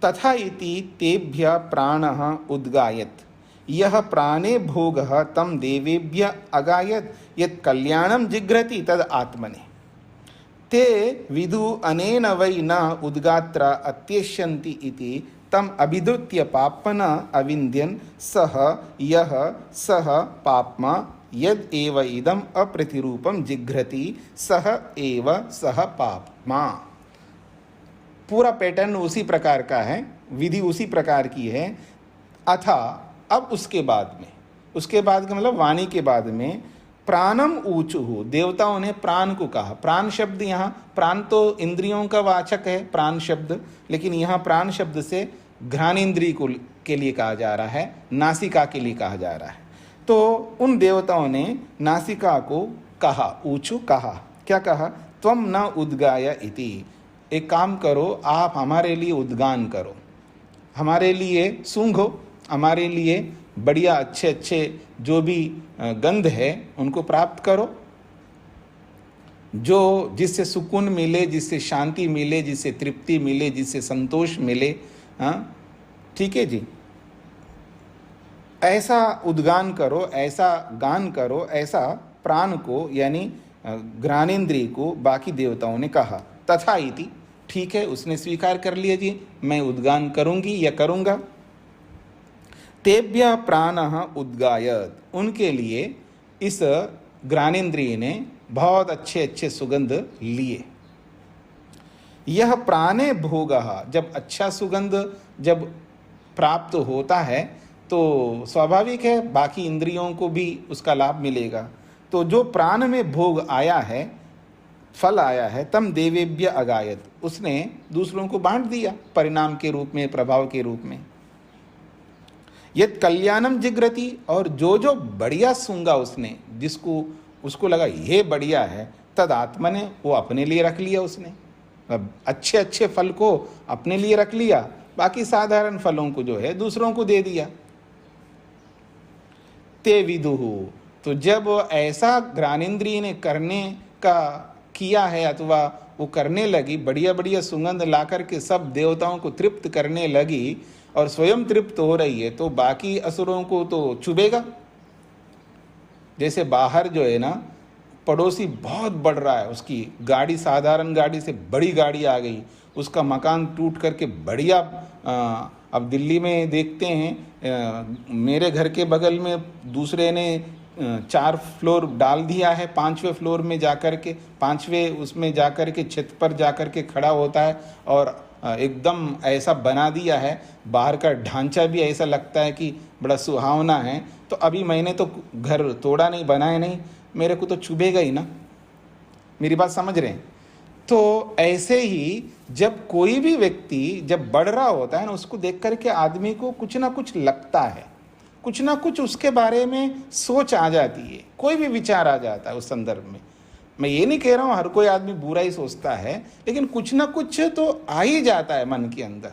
तथा इति तेभ्य प्राणः उद्गायत् यह प्राणे भोगः तम देवेभ्य अगायत् यत् कल्याणं जिघ्रति तद आत्मने ते विदु अनेन वै न उद्गात्र अत्येष्यन्ति इति तम अभिद्रुत्य पाप्मन अविन्द्यन् सह यः सह पाप्मा यद एव इदम अप्रतिरूपम जिघ्रति सह एव सह पाप्मा। पूरा पैटर्न उसी प्रकार का है, विधि उसी प्रकार की है। अथा, अब उसके बाद में, उसके बाद का मतलब वाणी के बाद में, प्राणम ऊचुः, देवताओं ने प्राण को कहा। प्राण शब्द यहाँ, प्राण तो इंद्रियों का वाचक है प्राण शब्द, लेकिन यहाँ प्राण शब्द से घ्राणेन्द्रिय को के लिए कहा जा रहा है, नासिका के लिए कहा जा रहा है। तो उन देवताओं ने नासिका को कहा, ऊचु कहा, क्या कहा? त्वम न उद्गाय इति, एक काम करो, आप हमारे लिए उद्गान करो, हमारे लिए सूंघो, हमारे लिए बढ़िया अच्छे अच्छे जो भी गंध है उनको प्राप्त करो, जो जिससे सुकून मिले, जिससे शांति मिले, जिससे तृप्ति मिले, जिससे संतोष मिले। हाँ, ठीक है जी, ऐसा उद्गान करो, ऐसा गान करो, ऐसा प्राण को यानी घ्राणेन्द्रिय को बाकी देवताओं ने कहा। तथा इति, ठीक है, उसने स्वीकार कर लिया जी, मैं उद्गान करूंगी या करूंगा। तेभ्य प्राणः उद्गायत, उनके लिए इस घ्राणेन्द्रिय ने बहुत अच्छे अच्छे सुगंध लिए। यह प्राणे भोगः, जब अच्छा सुगंध जब प्राप्त होता है तो स्वाभाविक है बाकी इंद्रियों को भी उसका लाभ मिलेगा। तो जो प्राण में भोग आया है, फल आया है, तम देवेभ्य अगायत, उसने दूसरों को बांट दिया परिणाम के रूप में, प्रभाव के रूप में। यद कल्याणम जिघ्रति, और जो जो बढ़िया सूंगा उसने, जिसको उसको लगा ये बढ़िया है, तद आत्मा ने वो अपने लिए रख लिया उसने। अब अच्छे अच्छे फल को अपने लिए रख लिया, बाकी साधारण फलों को जो है दूसरों को दे दिया। ते विदुः, तो जब ऐसा घ्राणेन्द्रिय ने करने का किया है अथवा वो करने लगी, बढ़िया बढ़िया सुगंध ला करके सब देवताओं को तृप्त करने लगी और स्वयं तृप्त हो रही है, तो बाकी असुरों को तो चुभेगा। जैसे बाहर जो है ना, पड़ोसी बहुत बढ़ रहा है, उसकी गाड़ी साधारण गाड़ी से बड़ी गाड़ी आ गई, उसका मकान टूट करके बढ़िया। अब दिल्ली में देखते हैं, मेरे घर के बगल में दूसरे ने 4 फ्लोर डाल दिया है, 5वें फ्लोर में जाकर के, 5वें उसमें जाकर के छत पर जाकर के खड़ा होता है और एकदम ऐसा बना दिया है, बाहर का ढांचा भी ऐसा लगता है कि बड़ा सुहावना है। तो अभी मैंने तो घर तोड़ा नहीं, बनाया नहीं, मेरे को तो चुभेगा ही ना। मेरी बात समझ रहे हैं? तो ऐसे ही जब कोई भी व्यक्ति जब बढ़ रहा होता है ना, उसको देख करके आदमी को कुछ ना कुछ लगता है, कुछ ना कुछ उसके बारे में सोच आ जाती है, कोई भी विचार आ जाता है उस संदर्भ में। मैं ये नहीं कह रहा हूँ हर कोई आदमी बुरा ही सोचता है, लेकिन कुछ ना कुछ तो आ ही जाता है मन के अंदर,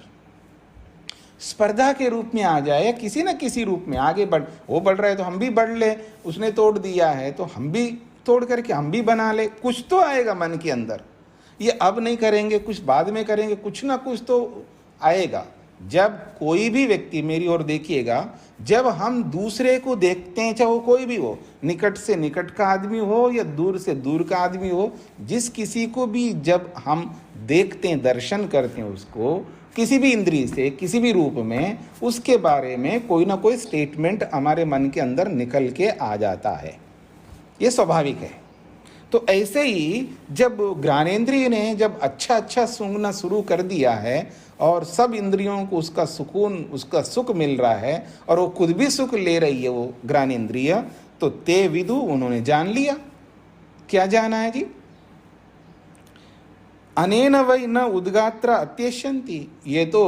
स्पर्धा के रूप में आ जाए या किसी न किसी रूप में आगे बढ़, वो बढ़ रहा है तो हम भी बढ़ ले, उसने तोड़ दिया है तो हम भी तोड़ करके हम भी बना ले, कुछ तो आएगा मन के अंदर। ये अब नहीं करेंगे, कुछ बाद में करेंगे, कुछ ना कुछ तो आएगा। जब कोई भी व्यक्ति, मेरी ओर देखिएगा, जब हम दूसरे को देखते हैं, चाहे वो कोई भी हो, निकट से निकट का आदमी हो या दूर से दूर का आदमी हो, जिस किसी को भी जब हम देखते हैं, दर्शन करते हैं उसको किसी भी इंद्रिय से, किसी भी रूप में, उसके बारे में कोई ना कोई स्टेटमेंट हमारे मन के अंदर निकल के आ जाता है, ये स्वाभाविक है। तो ऐसे ही जब घ्राणेन्द्रिय ने जब अच्छा अच्छा सूंघना शुरू कर दिया है और सब इंद्रियों को उसका सुकून, उसका सुख मिल रहा है और वो खुद भी सुख ले रही है वो घ्राणेन्द्रिय, तो ते विदु, उन्होंने जान लिया। क्या जाना है जी? अनेन वै न उद्गात्र अत्यश्यन्ति, ये तो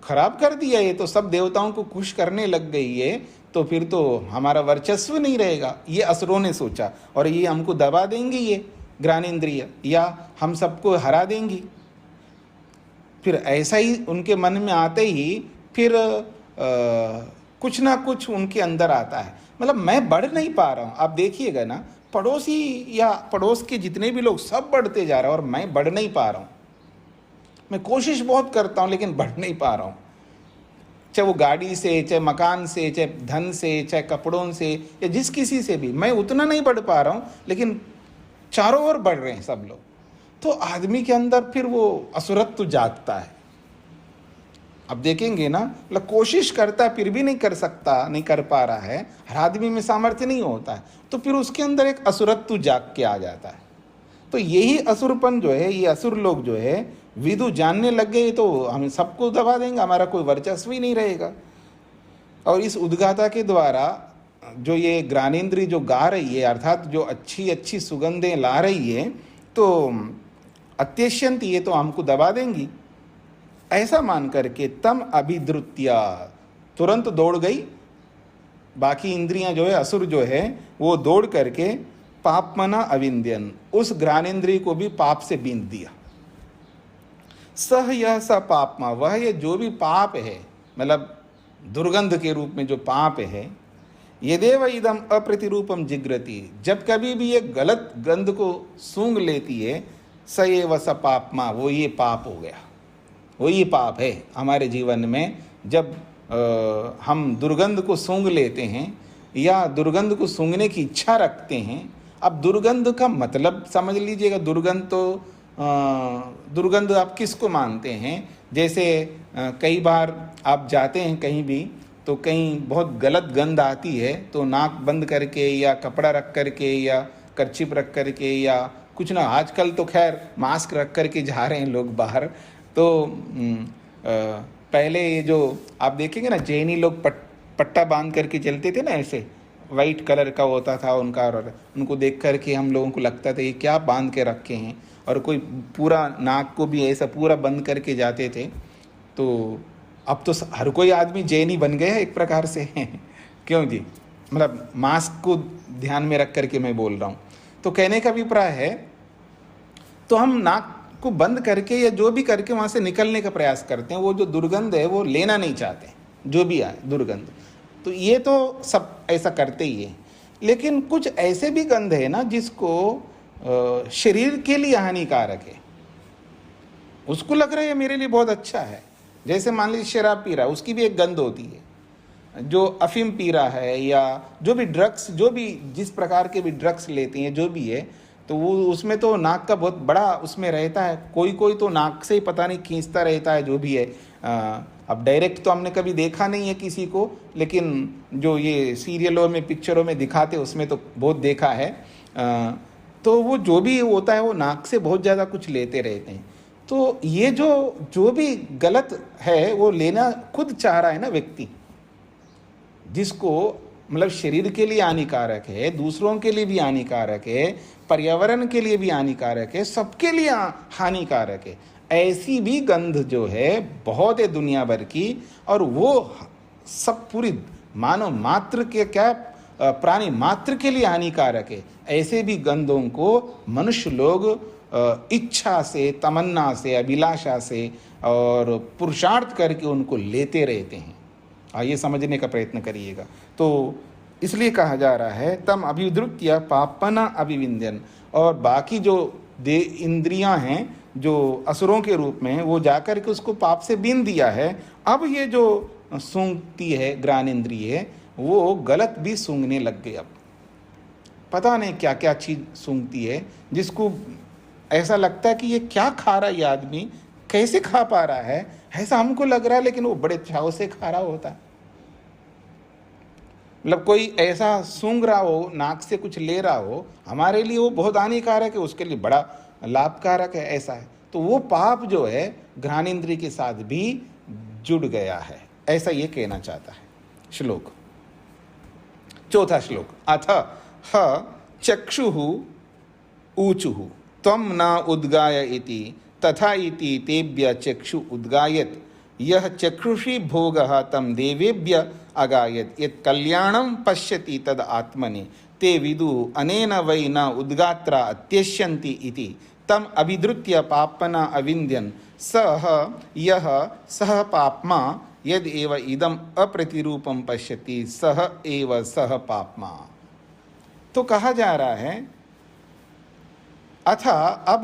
खराब कर दिया, ये तो सब देवताओं को खुश करने लग गई है, तो फिर तो हमारा वर्चस्व नहीं रहेगा, ये असुरों ने सोचा, और ये हमको दबा देंगे ये ज्ञानेंद्रिय, या हम सबको हरा देंगी। फिर ऐसा ही उनके मन में आते ही फिर कुछ ना कुछ उनके अंदर आता है, मतलब मैं बढ़ नहीं पा रहा हूँ। आप देखिएगा ना, पड़ोसी या पड़ोस के जितने भी लोग सब बढ़ते जा रहे हैं और मैं बढ़ नहीं पा रहा हूँ। मैं कोशिश बहुत करता हूँ लेकिन बढ़ नहीं पा रहा हूँ, चाहे वो गाड़ी से, चाहे मकान से, चाहे धन से, चाहे कपड़ों से, या जिस किसी से भी, मैं उतना नहीं बढ़ पा रहा हूँ, लेकिन चारों ओर बढ़ रहे हैं सब लोग। तो आदमी के अंदर फिर वो असुरत्व जागता है। अब देखेंगे ना, मतलब कोशिश करता है फिर भी नहीं कर सकता, नहीं कर पा रहा है, हर आदमी में सामर्थ्य नहीं होता है, तो फिर उसके अंदर एक असुरत्व जाग के आ जाता है। तो यही असुरपन जो है, ये असुर लोग जो है विदु जानने लग गए तो हम सबको दबा देंगे, हमारा कोई वर्चस्व ही नहीं रहेगा। और इस उद्गाता के द्वारा जो ये ज्ञानेंद्रिय जो गा रही है, अर्थात जो अच्छी अच्छी सुगंधें ला रही है, तो अत्यश्यंत, ये तो हमको दबा देंगी, ऐसा मान करके तम अभिद्रुत्या, तुरंत दौड़ गई। बाकी इंद्रियां जो है, असुर जो है, वो दौड़ करके पापमना अविंद्यन, उस ज्ञानेंद्रिय को भी पाप से बींध दिया। सह यह स पापमा, वह ये जो भी पाप है, मतलब दुर्गंध के रूप में जो पाप है, यदेव इदम अप्रतिरूपम जिग्रति, जब कभी भी ये गलत गंध को सूंघ लेती है, स एव स पापमा, वो ये पाप हो गया, वो ये पाप है हमारे जीवन में। जब हम दुर्गंध को सूंघ लेते हैं या दुर्गंध को सूंघने की इच्छा रखते हैं, अब दुर्गंध का मतलब समझ लीजिएगा, दुर्गंध तो दुर्गंध आप किसको मानते हैं? जैसे कई बार आप जाते हैं कहीं भी, तो कहीं बहुत गलत गंध आती है, तो नाक बंद करके या कपड़ा रख करके या कर्चिप रख करके या कुछ ना, आजकल तो खैर मास्क रख करके जा रहे हैं लोग बाहर। तो पहले ये जो आप देखेंगे ना, जैनी लोग पट्टा बांध करके चलते थे ना, ऐसे वाइट कलर का होता था उनका, और उनको देख करके हम लोगों को लगता था ये क्या बांध के रखे हैं, और कोई पूरा नाक को भी ऐसा पूरा बंद करके जाते थे। तो अब तो हर कोई आदमी जैनी बन गया एक प्रकार से क्यों जी, मतलब मास्क को ध्यान में रख करके मैं बोल रहा हूँ। तो कहने का अभिप्राय है, तो हम नाक को बंद करके या जो भी करके वहाँ से निकलने का प्रयास करते हैं, वो जो दुर्गंध है वो लेना नहीं चाहते, जो भी आए दुर्गंध। तो ये तो सब ऐसा करते ही है, लेकिन कुछ ऐसे भी गंध है ना जिसको शरीर के लिए हानिकारक है, उसको लग रहा है मेरे लिए बहुत अच्छा है। जैसे मान लीजिए शराब पी रहा है, उसकी भी एक गंध होती है। जो अफीम पी रहा है या जो भी ड्रग्स, जो भी जिस प्रकार के भी ड्रग्स लेते हैं, जो भी है, तो वो उसमें तो नाक का बहुत बड़ा उसमें रहता है। कोई कोई तो नाक से ही पता नहीं खींचता रहता है, जो भी है। अब डायरेक्ट तो हमने कभी देखा नहीं है किसी को, लेकिन जो ये सीरियलों में, पिक्चरों में दिखाते, उसमें तो बहुत देखा है। तो वो जो भी होता है वो नाक से बहुत ज़्यादा कुछ लेते रहते हैं। तो ये जो भी गलत है वो लेना खुद चाह रहा है ना व्यक्ति, जिसको मतलब शरीर के लिए हानिकारक है, दूसरों के लिए भी हानिकारक है, पर्यावरण के लिए भी हानिकारक है, सबके लिए हानिकारक है। ऐसी भी गंध जो है बहुत है दुनिया भर की, और वो सब पूरी मानव मात्र के, क्या प्राणी मात्र के लिए हानिकारक है। ऐसे भी गंधों को मनुष्य लोग इच्छा से, तमन्ना से, अभिलाषा से और पुरुषार्थ करके उनको लेते रहते हैं। ये समझने का प्रयत्न करिएगा। तो इसलिए कहा जा रहा है तम अभिद्रुत्य पापना अभिविंदन, और बाकी जो इंद्रियां हैं जो असुरों के रूप में, वो जाकर के उसको पाप से बीन दिया है। अब ये जो सूंघती है ज्ञानेंद्रिय, वो गलत भी सूंघने लग गए। अब पता नहीं क्या क्या चीज़ सूंघती है, जिसको ऐसा लगता है कि ये क्या खा रहा है, ये आदमी कैसे खा पा रहा है, ऐसा हमको लग रहा है, लेकिन वो बड़े चाव से खा रहा होता है। मतलब कोई ऐसा सूंघ रहा हो, नाक से कुछ ले रहा हो, हमारे लिए वो बहुत हानिकारक है, उसके लिए बड़ा लाभकारक है, ऐसा है। तो वो पाप जो है घ्राणेन्द्रिय के साथ भी जुड़ गया है, ऐसा ये कहना चाहता है श्लोक। चौथा श्लोक, अथ ह चक्षुः ऊचुः त्वं न उद्गाय इति तथा इति तेभ्य चक्षु उद्गायत यह चक्षुषी भोगः तम देवेभ्य अगायत यत् कल्याणं पश्यति तद आत्मनि ते विदु अनेन वै न उद्गात्रा अत्यश्यन्ति इति तम अभिद्रुत्य पाप्मना अविन्द्यन् सह यह सह पाप्मा यद एव इदम अप्रतिरूपम पश्यति सह एव सह पाप्मा। तो कहा जा रहा है अथा अब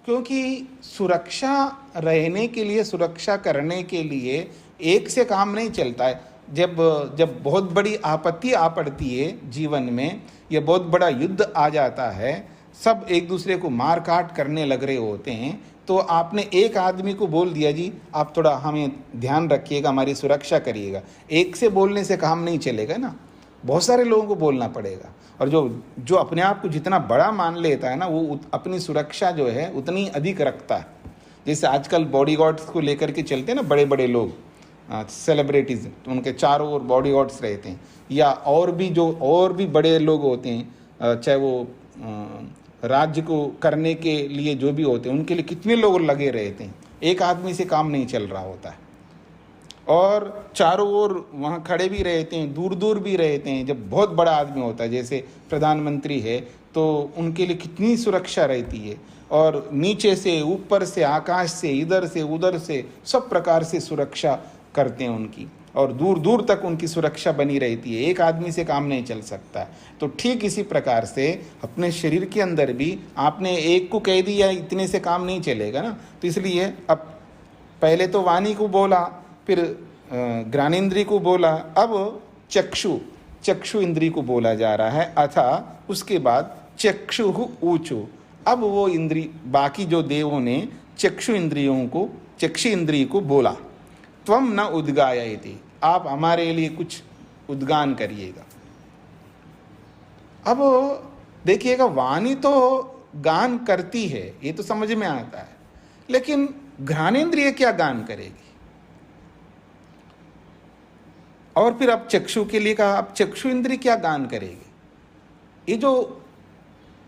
क्योंकि सुरक्षा रहने के लिए, सुरक्षा करने के लिए एक से काम नहीं चलता है। जब जब बहुत बड़ी आपत्ति आ पड़ती है जीवन में, या बहुत बड़ा युद्ध आ जाता है, सब एक दूसरे को मार काट करने लग रहे होते हैं, तो आपने एक आदमी को बोल दिया जी आप थोड़ा हमें ध्यान रखिएगा, हमारी सुरक्षा करिएगा। एक से बोलने से काम नहीं चलेगा ना, बहुत सारे लोगों को बोलना पड़ेगा। और जो अपने आप को जितना बड़ा मान लेता है ना, वो अपनी सुरक्षा जो है उतनी अधिक रखता है। जैसे आजकल बॉडीगार्ड्स को लेकर के चलते हैं ना बड़े बड़े लोग, सेलिब्रिटीज़, तो उनके चारों ओर बॉडीगार्ड्स रहते हैं। या और भी बड़े लोग होते हैं, चाहे वो राज्य को करने के लिए जो भी होते हैं, उनके लिए कितने लोग लगे रहते हैं। एक आदमी से काम नहीं चल रहा होता है, और चारों ओर वहाँ खड़े भी रहते हैं, दूर दूर भी रहते हैं। जब बहुत बड़ा आदमी होता है, जैसे प्रधानमंत्री है, तो उनके लिए कितनी सुरक्षा रहती है। और नीचे से, ऊपर से, आकाश से, इधर से उधर से, सब प्रकार से सुरक्षा करते हैं उनकी, और दूर दूर तक उनकी सुरक्षा बनी रहती है। एक आदमी से काम नहीं चल सकता। तो ठीक इसी प्रकार से अपने शरीर के अंदर भी आपने एक को कह दिया इतने से काम नहीं चलेगा ना। तो इसलिए अब पहले तो वाणी को बोला, फिर ज्ञानेन्द्रिय को बोला, अब चक्षु इंद्रिय को बोला जा रहा है। अथा उसके बाद चक्षु ऊचु, अब वो इंद्रिय, बाकी जो देवों ने चक्षु इंद्रिय को बोला, त्वम न उद्गायति, आप हमारे लिए कुछ उद्गान करिएगा। अब देखिएगा, वाणी तो गान करती है, ये तो समझ में आता है, लेकिन घ्राणेन्द्रिय क्या गान करेगी? और फिर अब चक्षु के लिए कहा, अब चक्षु इंद्रिय क्या गान करेगी? ये जो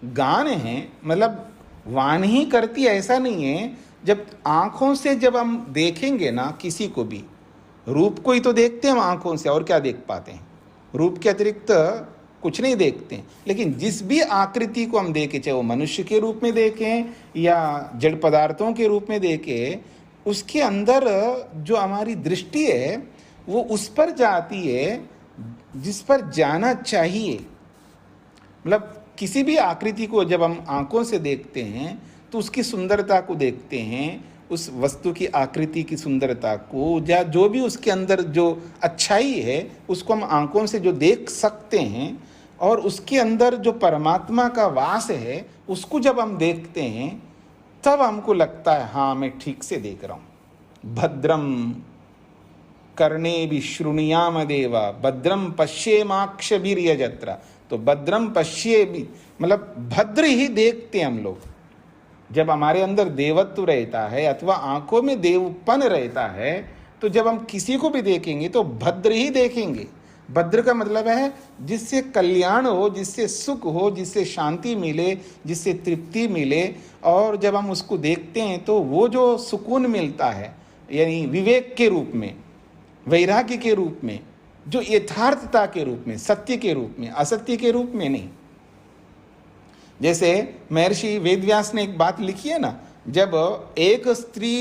गान है, मतलब वाणी ही करती है ऐसा नहीं है। जब आंखों से जब हम देखेंगे ना किसी को भी, रूप को ही तो देखते हैं हम आंखों से, और क्या देख पाते हैं? रूप के अतिरिक्त कुछ नहीं देखते हैं। लेकिन जिस भी आकृति को हम देखें, चाहे वो मनुष्य के रूप में देखें या जड़ पदार्थों के रूप में देखें, उसके अंदर जो हमारी दृष्टि है वो उस पर जाती है जिस पर जाना चाहिए। मतलब किसी भी आकृति को जब हम आंखों से देखते हैं तो उसकी सुंदरता को देखते हैं, उस वस्तु की आकृति की सुंदरता को, या जो भी उसके अंदर जो अच्छाई है उसको हम आंखों से जो देख सकते हैं, और उसके अंदर जो परमात्मा का वास है उसको जब हम देखते हैं तब हमको लगता है हाँ मैं ठीक से देख रहा हूँ। भद्रम कर्णेभिः शृणुयाम देवा भद्रम पश्येमाक्षभिर्यजत्रा। तो भद्रम पश्येभि मतलब भद्र ही देखते हैं हम लोग। जब हमारे अंदर देवत्व रहता है अथवा आंखों में देवपन रहता है, तो जब हम किसी को भी देखेंगे तो भद्र ही देखेंगे। भद्र का मतलब है जिससे कल्याण हो, जिससे सुख हो, जिससे शांति मिले, जिससे तृप्ति मिले। और जब हम उसको देखते हैं तो वो जो सुकून मिलता है, यानी विवेक के रूप में, वैराग्य के रूप में, जो यथार्थता के रूप में, सत्य के रूप में, असत्य के रूप में नहीं। जैसे महर्षि वेदव्यास ने एक बात लिखी है ना, जब एक स्त्री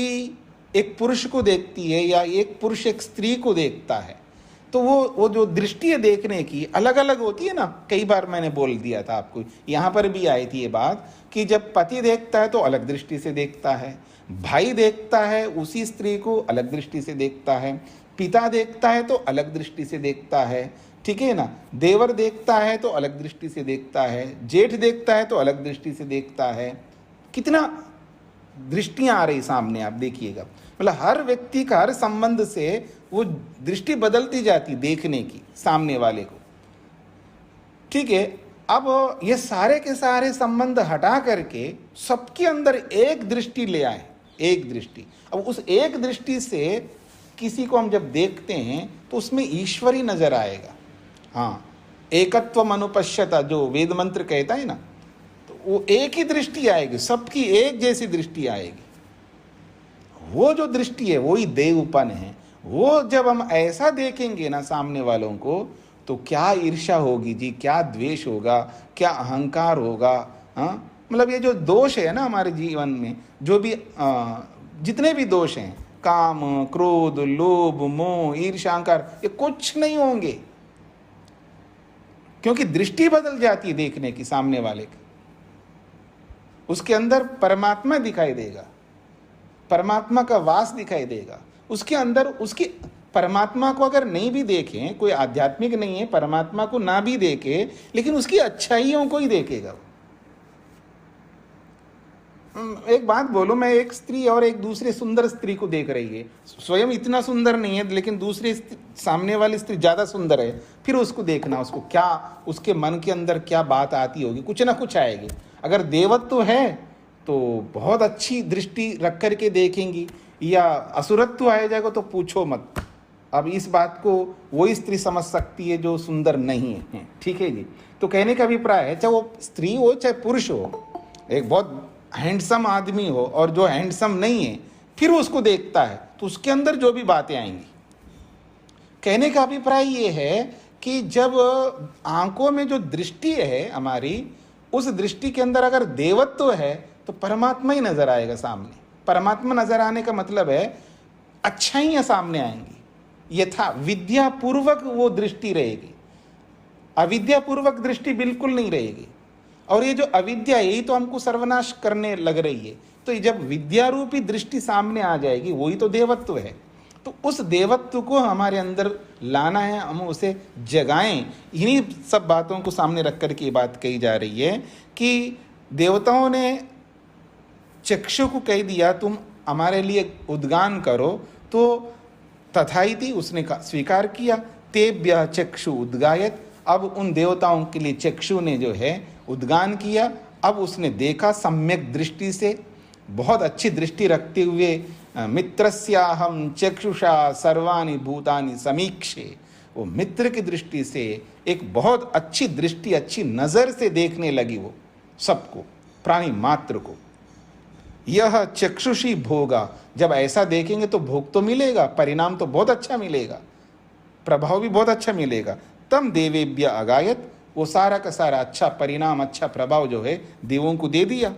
एक पुरुष को देखती है या एक पुरुष एक स्त्री को देखता है, तो वो जो दृष्टि है देखने की अलग अलग होती है ना। कई बार मैंने बोल दिया था आपको, यहाँ पर भी आई थी ये बात कि जब पति देखता है तो अलग दृष्टि से देखता है, भाई देखता है उसी स्त्री को अलग दृष्टि से देखता है, पिता देखता है तो अलग दृष्टि से देखता है, ठीक है ना। देवर देखता है तो अलग दृष्टि से देखता है, जेठ देखता है तो अलग दृष्टि से देखता है। कितना दृष्टियां आ रही सामने, आप देखिएगा। मतलब हर व्यक्ति का हर संबंध से वो दृष्टि बदलती जाती देखने की सामने वाले को, ठीक है। अब ये सारे के सारे संबंध हटा करके सबके अंदर एक दृष्टि ले आए, एक दृष्टि। अब उस एक दृष्टि से किसी को हम जब देखते हैं तो उसमें ईश्वर ही नजर आएगा। हाँ, एकत्वम अनुपश्यता जो वेद मंत्र कहता है ना, तो वो एक ही दृष्टि आएगी, सबकी एक जैसी दृष्टि आएगी। वो जो दृष्टि है वही देवपन है। वो जब हम ऐसा देखेंगे ना सामने वालों को, तो क्या ईर्ष्या होगी जी, क्या द्वेष होगा, क्या अहंकार होगा। हाँ, मतलब ये जो दोष है ना हमारे जीवन में, जो भी जितने भी दोष हैं, काम, क्रोध, लोभ, मोह, ईर्ष्या, अहंकार, ये कुछ नहीं होंगे, क्योंकि दृष्टि बदल जाती है देखने की सामने वाले की। उसके अंदर परमात्मा दिखाई देगा, परमात्मा का वास दिखाई देगा उसके अंदर। उसकी परमात्मा को अगर नहीं भी देखें, कोई आध्यात्मिक नहीं है, परमात्मा को ना भी देखे, लेकिन उसकी अच्छाइयों को ही देखेगा। एक बात बोलो, मैं एक स्त्री और एक दूसरी सुंदर स्त्री को देख रही है, स्वयं इतना सुंदर नहीं है, लेकिन दूसरी सामने वाली स्त्री ज्यादा सुंदर है, फिर उसको देखना, उसको क्या, उसके मन के अंदर क्या बात आती होगी, कुछ ना कुछ आएगी। अगर देवत्व है तो बहुत अच्छी दृष्टि रख करके देखेंगी, या असुरत्व आ जाएगा तो पूछो मत। अब इस बात को वही स्त्री समझ सकती है जो सुंदर नहीं है। ठीक है जी। तो कहने का अभिप्राय है, चाहे वो स्त्री हो चाहे पुरुष हो, एक बहुत हैंडसम आदमी हो और जो हैंडसम नहीं है, फिर उसको देखता है तो उसके अंदर जो भी बातें आएंगी। कहने का अभिप्राय ये है कि जब आंखों में जो दृष्टि है हमारी, उस दृष्टि के अंदर अगर देवत्व है तो परमात्मा ही नजर आएगा सामने। परमात्मा नजर आने का मतलब है अच्छाइयां सामने आएंगी। यथा विद्यापूर्वक वो दृष्टि रहेगी, अविद्यापूर्वक दृष्टि बिल्कुल नहीं रहेगी। और ये जो अविद्या, यही तो हमको सर्वनाश करने लग रही है। तो जब विद्यारूपी दृष्टि सामने आ जाएगी, वही तो देवत्व है। तो उस देवत्व को हमारे अंदर लाना है, हम उसे जगाएं। इन्हीं सब बातों को सामने रख कर के बात कही जा रही है कि देवताओं ने चक्षु को कह दिया तुम हमारे लिए उद्गान करो, तो तथाइति उसने स्वीकार किया। तेभ्यः चक्षु उद्गायत, अब उन देवताओं के लिए चक्षु ने जो है उद्गान किया। अब उसने देखा सम्यक दृष्टि से, बहुत अच्छी दृष्टि रखते हुए, मित्रस्याहं चक्षुषा सर्वाणि भूतानि समीक्षे, वो मित्र की दृष्टि से एक बहुत अच्छी दृष्टि, अच्छी नज़र से देखने लगी वो सबको, प्राणी मात्र को। यह चक्षुषी भोगा, जब ऐसा देखेंगे तो भोग तो मिलेगा, परिणाम तो बहुत अच्छा मिलेगा, प्रभाव भी बहुत अच्छा मिलेगा। तम देवेभ्य अगायत, वो सारा का सारा अच्छा परिणाम, अच्छा प्रभाव जो है देवों को दे दिया।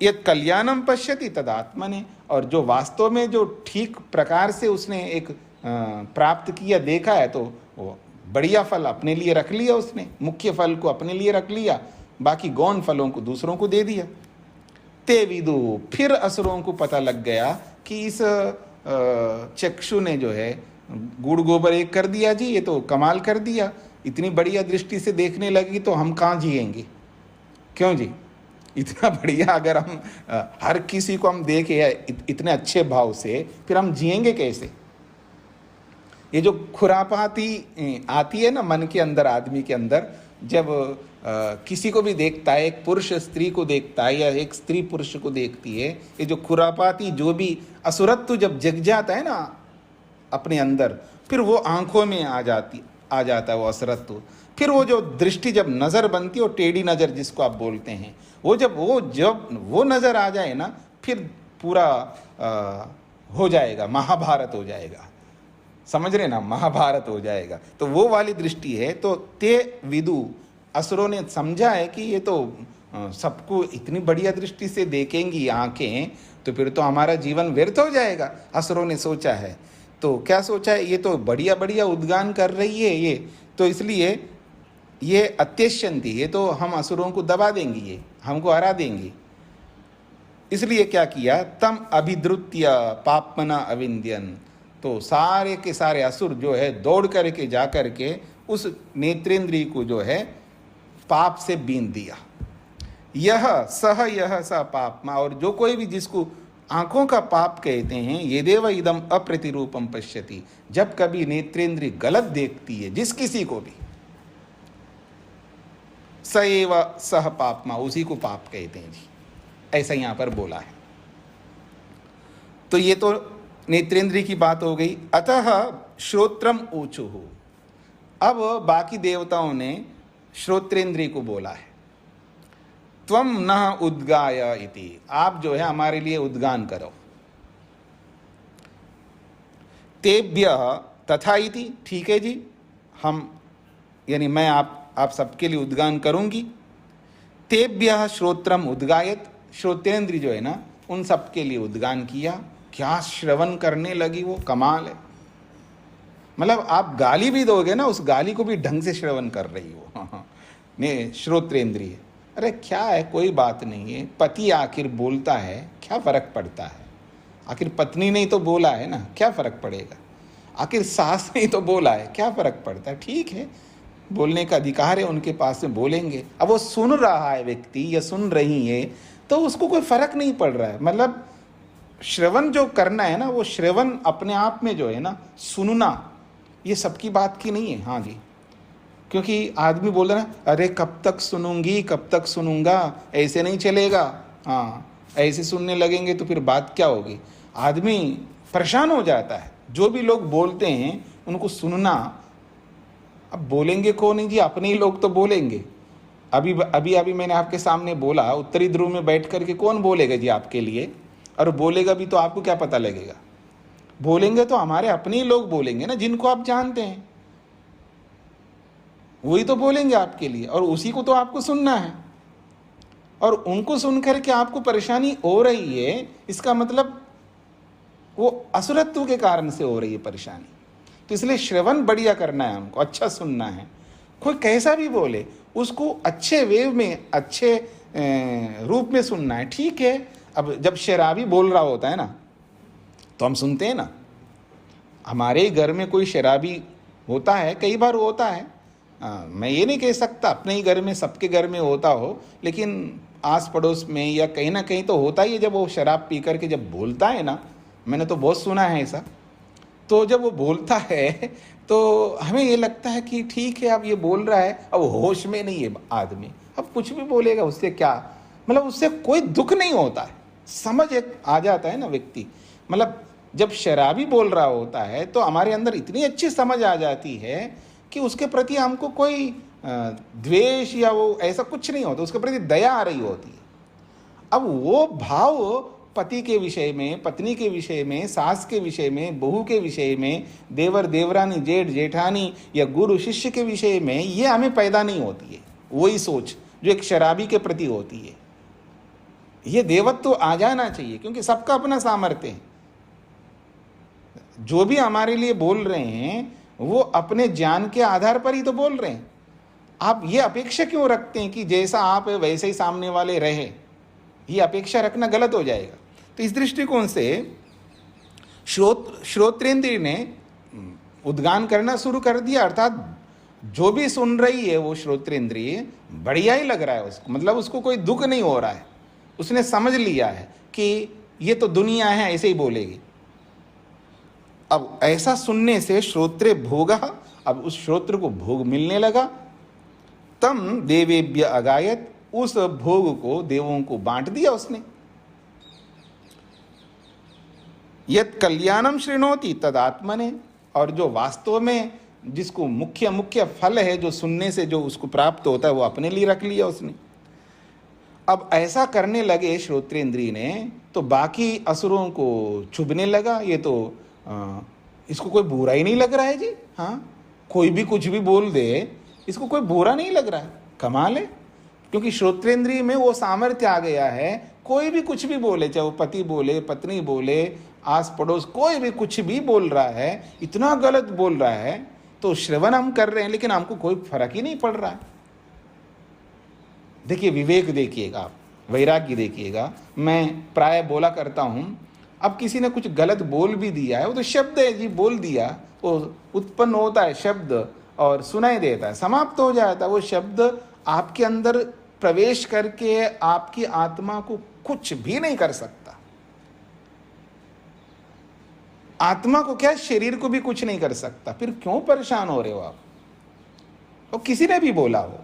यद कल्याणम पश्यति तदात्मने, और जो वास्तव में जो ठीक प्रकार से उसने एक प्राप्त किया, देखा है, तो वो बढ़िया फल अपने लिए रख लिया उसने, मुख्य फल को अपने लिए रख लिया, बाकी गौण फलों को दूसरों को दे दिया। ते विदु, फिर असुरों को पता लग गया कि इस चक्षु ने जो है गुड़ गोबर एक कर दिया जी, ये तो कमाल कर दिया, इतनी बढ़िया दृष्टि से देखने लगी तो हम कहाँ जिएंगे। क्यों जी, इतना बढ़िया अगर हम हर किसी को हम देखे इतने अच्छे भाव से, फिर हम जिएंगे कैसे। ये जो खुरापाती आती है ना मन के अंदर, आदमी के अंदर, जब किसी को भी देखता है, एक पुरुष स्त्री को देखता है या एक स्त्री पुरुष को देखती है, ये जो खुरापाती जो भी असुरत्व जब जग जाता है ना अपने अंदर, फिर वो आंखों में आ जाता है वो असुरत्व। फिर वो जो दृष्टि जब नज़र बनती है, वो टेढ़ी नज़र जिसको आप बोलते हैं, वो जब वो नज़र आ जाए ना, फिर पूरा हो जाएगा, महाभारत हो जाएगा। समझ रहे ना, महाभारत हो जाएगा। तो वो वाली दृष्टि है। तो ते विदु, असुरों ने समझा है कि ये तो सबको इतनी बढ़िया दृष्टि से देखेंगी आंखें, तो फिर तो हमारा जीवन व्यर्थ हो जाएगा। असुरों ने सोचा है। तो क्या सोचा है, ये तो बढ़िया बढ़िया उद्गान कर रही है ये, तो इसलिए ये अत्यश्यंती, ये तो हम असुरों को दबा देंगी, ये हमको हरा देंगी। इसलिए क्या किया, तम अभिद्रुत्य पापमना अविंद्यन, तो सारे के सारे असुर जो है दौड़ करके जा करके उस नेत्रेंद्रिय को जो है पाप से बीन दिया। यह स पापमा, और जो कोई भी जिसको आंखों का पाप कहते हैं, ये देव इदम अप्रतिरूपम पश्यति, जब कभी नेत्रेंद्रिय गलत देखती है जिस किसी को भी, स एव सह पापमा, उसी को पाप कहते हैं जी, ऐसा यहाँ पर बोला है। तो ये तो नेत्रेंद्रिय की बात हो गई। अतः श्रोत्रम ऊचुः, अब बाकी देवताओं ने श्रोत्रेंद्रिय को बोला है। त्वम न उद्गाय इति, आप जो है हमारे लिए उद्गान करो। तेभ्य तथा इति, ठीक है जी, हम यानी मैं आप सबके लिए उद्गान करूंगी। तेभ्य श्रोत्रम उद्गायत, श्रोतेंद्री जो है ना उन सबके लिए उद्गान किया। क्या श्रवण करने लगी वो, कमाल है। मतलब आप गाली भी दोगे ना, उस गाली को भी ढंग से श्रवण कर रही हो। ने श्रोत्रेंद्रिय, अरे क्या है, कोई बात नहीं है, पति आखिर बोलता है, क्या फर्क पड़ता है। आखिर पत्नी ने ही तो बोला है ना, क्या फर्क पड़ेगा। आखिर सास ने ही तो बोला है, क्या फर्क पड़ता है। ठीक है, बोलने का अधिकार है उनके पास में, बोलेंगे। अब वो सुन रहा है व्यक्ति या सुन रही है तो उसको कोई फर्क नहीं पड़ रहा है। मतलब श्रवण जो करना है ना, वो श्रवण अपने आप में जो है ना, सुनना, ये सबकी बात की नहीं है। हाँ जी, क्योंकि आदमी बोल रहा है, अरे कब तक सुनूंगी, कब तक सुनूंगा, ऐसे नहीं चलेगा। हाँ, ऐसे सुनने लगेंगे तो फिर बात क्या होगी। आदमी परेशान हो जाता है। जो भी लोग बोलते हैं उनको सुनना। अब बोलेंगे कौन नहीं जी, अपने ही लोग तो बोलेंगे। अभी मैंने आपके सामने बोला, उत्तरी ध्रुव में बैठ करके कौन बोलेगा जी आपके लिए, और बोलेगा भी तो आपको क्या पता लगेगा। बोलेंगे तो हमारे अपने ही लोग बोलेंगे ना, जिनको आप जानते हैं, वही तो बोलेंगे आपके लिए, और उसी को तो आपको सुनना है। और उनको सुन करके आपको परेशानी हो रही है, इसका मतलब वो असुरत्व के कारण से हो रही है परेशानी। तो इसलिए श्रवण बढ़िया करना है हमको, अच्छा सुनना है। कोई कैसा भी बोले उसको अच्छे वेव में, अच्छे रूप में सुनना है। ठीक है, अब जब शराबी बोल रहा होता है ना तो हम सुनते हैं ना। हमारे घर में कोई शराबी होता है, कई बार होता है। मैं ये नहीं कह सकता अपने ही घर में, सबके घर में होता हो, लेकिन आस पड़ोस में या कहीं ना कहीं तो होता ही है। जब वो शराब पी करके जब बोलता है ना, मैंने तो बहुत सुना है ऐसा। तो जब वो बोलता है तो हमें ये लगता है कि ठीक है, अब ये बोल रहा है, अब होश में नहीं है आदमी, अब कुछ भी बोलेगा, उससे क्या, मतलब उससे कोई दुख नहीं होता है। समझ एक आ जाता है ना व्यक्ति। मतलब जब शराबी बोल रहा होता है तो हमारे अंदर इतनी अच्छी समझ आ जाती है कि उसके प्रति हमको कोई द्वेष या वो ऐसा कुछ नहीं होता, उसके प्रति दया आ रही होती है। अब वो भाव पति के विषय में, पत्नी के विषय में, सास के विषय में, बहू के विषय में, देवर देवरानी, जेठ जेठानी या गुरु शिष्य के विषय में, ये हमें पैदा नहीं होती है। वही सोच जो एक शराबी के प्रति होती है। ये देवत्व तो आ जाना चाहिए, क्योंकि सबका अपना सामर्थ्य है। जो भी हमारे लिए बोल रहे हैं वो अपने ज्ञान के आधार पर ही तो बोल रहे हैं। आप ये अपेक्षा क्यों रखते हैं कि जैसा आप है वैसे ही सामने वाले रहे। ये अपेक्षा रखना गलत हो जाएगा। तो इस दृष्टिकोण से श्रोत्रेंद्रिय ने उद्गान करना शुरू कर दिया, अर्थात जो भी सुन रही है वो श्रोत्रेंद्रिय बढ़िया ही लग रहा है उसको, मतलब उसको कोई दुख नहीं हो रहा है। उसने समझ लिया है कि ये तो दुनिया है, ऐसे ही बोलेगी। अब ऐसा सुनने से श्रोत्रे भोग, अब उस श्रोत्र को भोग मिलने लगा। तम देवेभ्य अगायत, उस भोग को देवों को बांट दिया उसने। यत् कल्याणम श्रृणोति तदात्मने, और जो वास्तव में जिसको मुख्य फल है, जो सुनने से जो उसको प्राप्त होता है, वो अपने लिए रख लिया उसने। अब ऐसा करने लगे श्रोत्रेंद्रिय ने तो बाकी असुरों को चुभने लगा। ये तो इसको कोई बुरा ही नहीं लग रहा है जी। हाँ, कोई भी कुछ भी बोल दे, इसको कोई बुरा नहीं लग रहा है। कमाल है, क्योंकि श्रोत्रेंद्रिय में वो सामर्थ्य आ गया है। कोई भी कुछ भी बोले, चाहे वो पति बोले, पत्नी बोले, आस पड़ोस कोई भी कुछ भी बोल रहा है, इतना गलत बोल रहा है, तो श्रवण हम कर रहे हैं लेकिन हमको कोई फर्क ही नहीं पड़ रहा है। देखिए, विवेक देखिएगा आप, वैराग्य देखिएगा। मैं प्राय बोला करता हूँ, अब किसी ने कुछ गलत बोल भी दिया है, वो तो शब्द है जी, बोल दिया, वो उत्पन्न होता है शब्द और सुनाई देता है, समाप्त हो जाता है। वो शब्द आपके अंदर प्रवेश करके आपकी आत्मा को कुछ भी नहीं कर सकता। आत्मा को क्या, शरीर को भी कुछ नहीं कर सकता। फिर क्यों परेशान हो रहे हो आप। तो किसी ने भी बोला हो,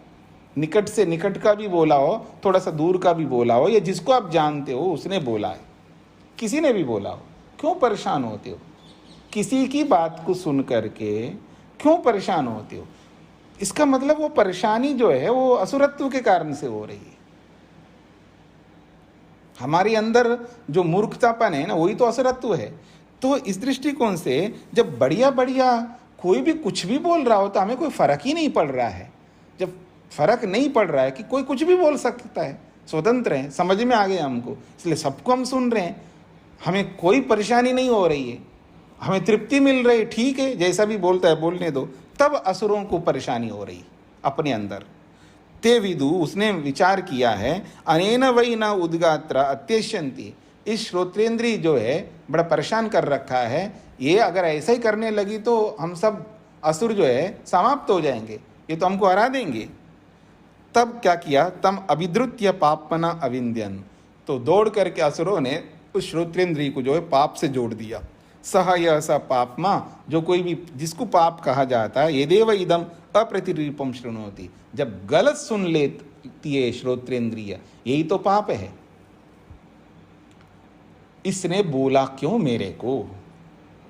निकट से निकट का भी बोला हो, थोड़ा सा दूर का भी बोला हो, या जिसको आप जानते हो उसने बोला है, किसी ने भी बोला हो, क्यों परेशान होते हो। किसी की बात को सुन करके क्यों परेशान होते हो। इसका मतलब वो परेशानी जो है वो असुरत्व के कारण से हो रही है। हमारे अंदर जो मूर्खतापन है ना, वही तो असरत्व है। तो इस दृष्टिकोण से जब बढ़िया बढ़िया कोई भी कुछ भी बोल रहा हो तो हमें कोई फर्क ही नहीं पड़ रहा है। जब फर्क नहीं पड़ रहा है कि कोई कुछ भी बोल सकता है, स्वतंत्र है, समझ में आ गया हमको, इसलिए सबको हम सुन रहे हैं, हमें कोई परेशानी नहीं हो रही है, हमें तृप्ति मिल रही है, ठीक है, जैसा भी बोलता है बोलने दो। तब असुरों को परेशानी हो रही अपने अंदर। ते विदु, उसने विचार किया है, अनेन वै न उद्गात्र अत्यश्यंती, इस श्रोत्रेंद्री जो है बड़ा परेशान कर रखा है, ये अगर ऐसा ही करने लगी तो हम सब असुर जो है समाप्त हो जाएंगे, ये तो हमको हरा देंगे। तब क्या किया, तम अभिद्रुत्य पापना अविंद्यन, तो दौड़ करके असुरों ने उस श्रोत्रेंद्री को जो है पाप से जोड़ दिया। सह यह स पापमा, जो कोई भी जिसको पाप कहा जाता है, ये देव इदम अप्रतिरूपम शृणोति, जब गलत सुन लेती है श्रोत्रेंद्रिय, यही तो पाप है। इसने बोला क्यों मेरे को,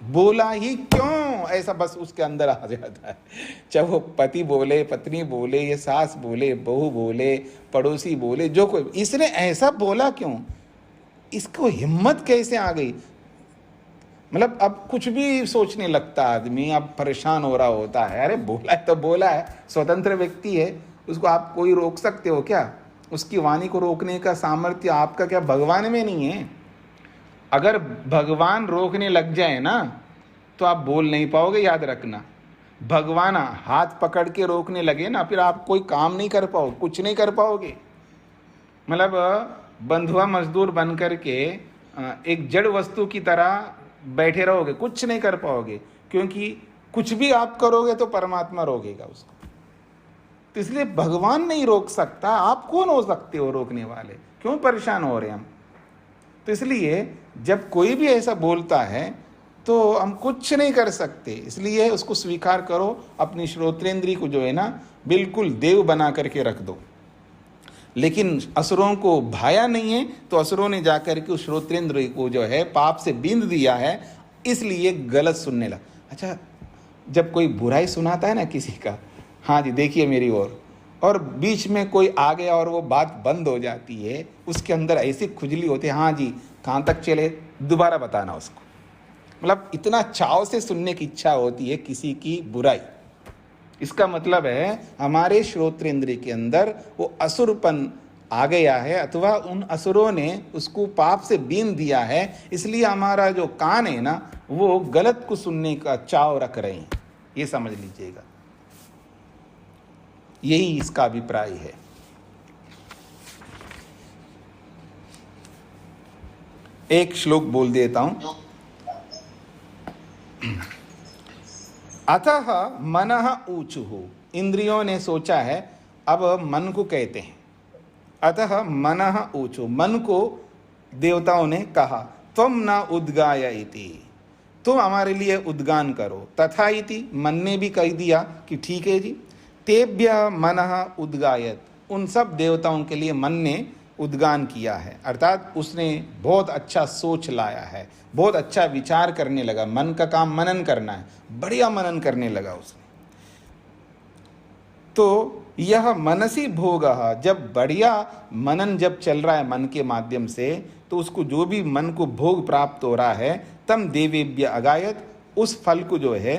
बोला ही क्यों, ऐसा बस उसके अंदर आ जाता है। चाहे वो पति बोले, पत्नी बोले, ये सास बोले, बहू बोले, पड़ोसी बोले, जो कोई, इसने ऐसा बोला क्यों, इसको हिम्मत कैसे आ गई। मतलब अब कुछ भी सोचने लगता आदमी, अब परेशान हो रहा होता है। अरे बोला है तो बोला है, स्वतंत्र व्यक्ति है, उसको आप कोई रोक सकते हो क्या? उसकी वाणी को रोकने का सामर्थ्य आपका क्या भगवान में नहीं है? अगर भगवान रोकने लग जाए ना तो आप बोल नहीं पाओगे, याद रखना। भगवान हाथ पकड़ के रोकने लगे ना, फिर आप कोई काम नहीं कर पाओगे, कुछ नहीं कर पाओगे। मतलब बंधुआ मजदूर बन करके एक जड़ वस्तु की तरह बैठे रहोगे, कुछ नहीं कर पाओगे, क्योंकि कुछ भी आप करोगे तो परमात्मा रोकेगा उसको। तो इसलिए भगवान नहीं रोक सकता, आप कौन हो सकते हो रोकने वाले? क्यों परेशान हो रहे हम? तो इसलिए जब कोई भी ऐसा बोलता है तो हम कुछ नहीं कर सकते, इसलिए उसको स्वीकार करो। अपनी श्रोत्रेंद्री को जो है ना बिल्कुल देव बना करके रख दो। लेकिन असुरों को भाया नहीं है, तो असुरों ने जाकर के उस श्रोत्रेंद्र को जो है पाप से बींद दिया है, इसलिए गलत सुनने लगा। अच्छा, जब कोई बुराई सुनाता है ना किसी का, हाँ जी देखिए मेरी ओर, और बीच में कोई आ गया और वो बात बंद हो जाती है, उसके अंदर ऐसी खुजली होती है, हाँ जी कहाँ तक चले, दोबारा बताना उसको। मतलब इतना चाव से सुनने की इच्छा होती है किसी की बुराई। इसका मतलब है हमारे श्रोत्रेंद्रिय के अंदर वो असुरपन आ गया है, अथवा उन असुरों ने उसको पाप से बीन दिया है, इसलिए हमारा जो कान है ना वो गलत को सुनने का चाव रख रहे हैं, ये समझ लीजिएगा। यही इसका अभिप्राय है। एक श्लोक बोल देता हूं। अतः मनः ऊचुः, इंद्रियों ने सोचा है, अब मन को कहते हैं। अतः मनः ऊचुः, मन को देवताओं ने कहा, त्वं न उद्गाय इति, तुम हमारे लिए उद्गान करो। तथा इति, मन ने भी कह दिया कि ठीक है जी। तेभ्य मनः उद्गायत, उन सब देवताओं के लिए मन ने उद्गान किया है, अर्थात उसने बहुत अच्छा सोच लाया है, बहुत अच्छा विचार करने लगा। मन का काम मनन करना है, बढ़िया मनन करने लगा उसने। तो यह मनसी भोग, जब बढ़िया मनन जब चल रहा है मन के माध्यम से, तो उसको जो भी मन को भोग प्राप्त हो रहा है, तम देवेभ्य अगायत, उस फल को जो है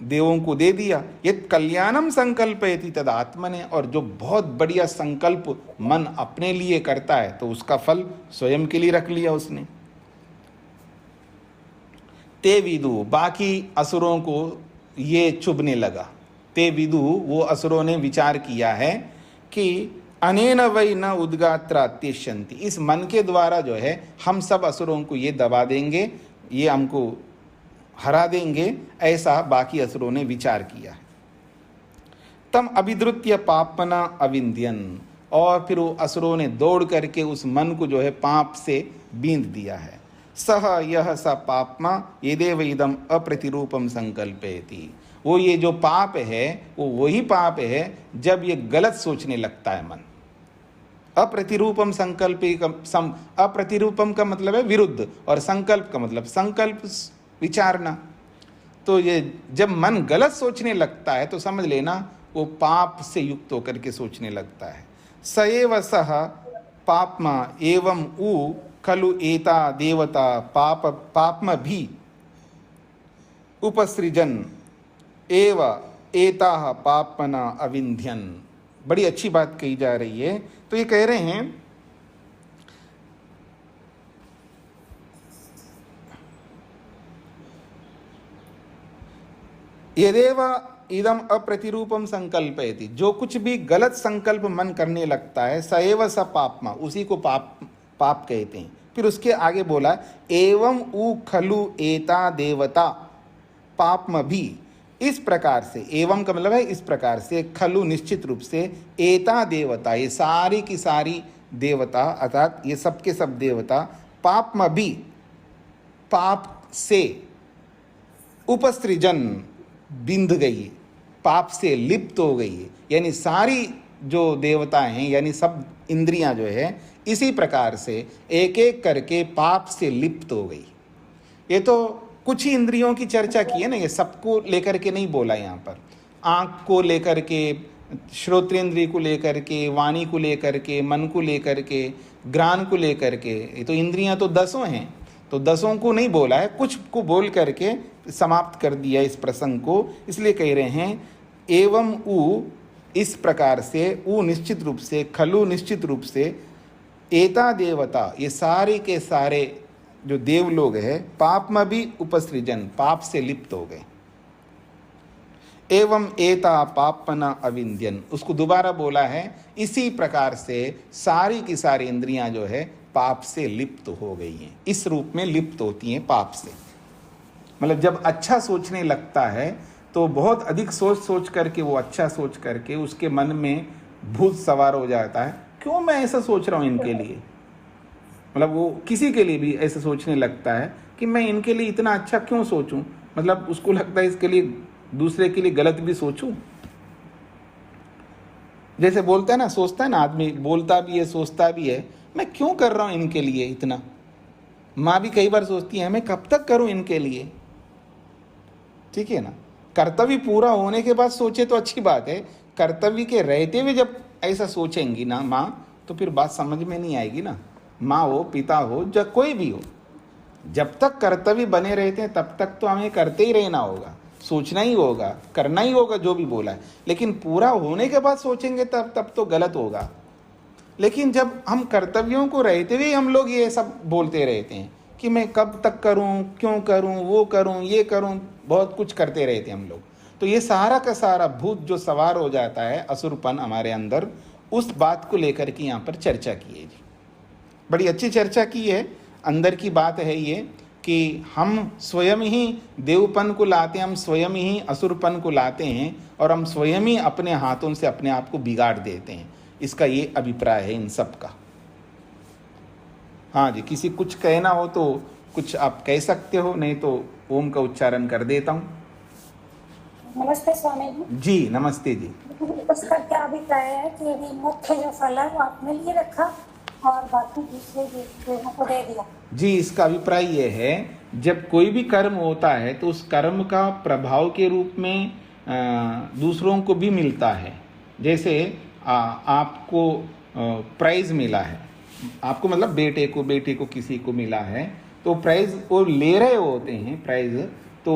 देवों को दे दिया। यत् कल्याणम संकल्पयति तद आत्मने, और जो बहुत बढ़िया संकल्प मन अपने लिए करता है तो उसका फल स्वयं के लिए रख लिया उसने। ते विदु, बाकी असुरों को ये चुभने लगा। ते विदु, वो असुरों ने विचार किया है कि अनेन वै न उद्गात्रात्यश्यन्ति, इस मन के द्वारा जो है हम सब असुरों को ये दबा देंगे, ये हमको हरा देंगे, ऐसा बाकी असुरों ने विचार किया। तम अभिद्रुत्य पापना अविंद्यन, और फिर वो असुरों ने दौड़ करके उस मन को जो है पाप से बींद दिया है। सह यह स पापमा येदेव इदम अप्रतिरूपम संकल्पयति, वो ये जो पाप है वो वही पाप है जब ये गलत सोचने लगता है मन। अप्रतिरूपम अप्रतिरूपम का मतलब है विरुद्ध, और संकल्प का मतलब संकल्प विचारना। तो ये जब मन गलत सोचने लगता है तो समझ लेना वो पाप से युक्त होकर के सोचने लगता है। सएव सह पाप्म एवं उ खलु एता देवता पाप पाप्म भी उपसृजन एव एताः पाप्मना अविंध्यन। बड़ी अच्छी बात कही जा रही है। तो ये कह रहे हैं यदेव इदम अप्रतिरूपम संकल्पयति, जो कुछ भी गलत संकल्प मन करने लगता है, सएव स पापमा, उसी को पाप पाप कहते हैं। फिर उसके आगे बोला एवं उ खलु एता देवता पापम भी, इस प्रकार से, एवं का मतलब है इस प्रकार से, खलु निश्चित रूप से, एता देवता ये सारी की सारी देवता अर्थात ये सब के सब देवता, पापम भी पाप से, उपसृजन बिंध गई, पाप से लिप्त हो गई है। यानी सारी जो देवता हैं यानी सब इंद्रियां जो है इसी प्रकार से एक एक करके पाप से लिप्त हो गई। ये तो कुछ ही इंद्रियों की चर्चा की है ना, ये सबको लेकर के नहीं बोला यहाँ पर। आँख को लेकर के, श्रोत्रेंद्रिय को लेकर के, वाणी को लेकर के, मन को लेकर के, घ्राण को लेकर के, ये तो इंद्रियां तो 10 हैं, तो 10 को नहीं बोला है, कुछ को बोल करके समाप्त कर दिया इस प्रसंग को। इसलिए कह रहे हैं एवं उ, इस प्रकार से, उ निश्चित रूप से, खलु निश्चित रूप से, एता देवता ये सारे के सारे जो देव लोग हैं, पाप में भी उपसृजन पाप से लिप्त हो गए। एवं एता पापना अविंध्यन, उसको दोबारा बोला है इसी प्रकार से सारी की सारी इंद्रियां जो है पाप से लिप्त हो गई हैं। इस रूप में लिप्त होती हैं पाप से। मतलब जब अच्छा सोचने लगता है तो बहुत अधिक सोच सोच करके, वो अच्छा सोच करके उसके मन में भूत सवार हो जाता है, क्यों मैं ऐसा सोच रहा हूँ इनके लिए। मतलब वो किसी के लिए भी ऐसा सोचने लगता है कि मैं इनके लिए इतना अच्छा क्यों सोचूं। मतलब उसको लगता है इसके लिए, दूसरे के लिए गलत भी सोचूं। जैसे बोलता है ना, सोचता है ना आदमी, बोलता भी है सोचता भी है, मैं क्यों कर रहा हूं इनके लिए इतना। माँ भी कई बार सोचती है मैं कब तक करूं इनके लिए। ठीक है ना, कर्तव्य पूरा होने के बाद सोचे तो अच्छी बात है, कर्तव्य के रहते हुए जब ऐसा सोचेंगी ना माँ, तो फिर बात समझ में नहीं आएगी ना। माँ हो, पिता हो, जब कोई भी हो, जब तक कर्तव्य बने रहते हैं तब तक तो हमें करते ही रहना होगा, सोचना ही होगा, करना ही होगा जो भी बोला है। लेकिन पूरा होने के बाद सोचेंगे तब तो गलत होगा। लेकिन जब हम कर्तव्यों को रहते हुए हम लोग ये सब बोलते रहते हैं कि मैं कब तक करूं, क्यों करूं, वो करूं, ये करूं, बहुत कुछ करते रहते हैं हम लोग। तो ये सारा का सारा भूत जो सवार हो जाता है, असुरपन हमारे अंदर, उस बात को लेकर के यहाँ पर चर्चा की है जी। बड़ी अच्छी चर्चा की है। अंदर की बात है ये कि हम स्वयं ही देवपन को लाते हैं, हम स्वयं ही असुरपन को लाते हैं, और हम स्वयं ही अपने हाथों से अपने आप को बिगाड़ देते हैं। इसका ये अभिप्राय है इन सब का। हाँ जी, किसी कुछ कहना हो तो कुछ आप कह सकते हो, नहीं तो ओम का उच्चारण कर देता हूँ। नमस्ते स्वामी जी। जी नमस्ते जी। उसका क्या अभिप्राय है कि यदि मुख्य जो फल है वो आपने लिए रखा और बाकी दूसरे देवों को दे दिया? जी, इसका अभिप्राय ये है, जब कोई भी कर्म होता है तो उस कर्म का प्रभाव के रूप में दूसरों को भी मिलता है। जैसे आपको प्राइज मिला है, आपको मतलब बेटे को, बेटी को, किसी को मिला है, तो प्राइज वो ले रहे होते हैं, प्राइज तो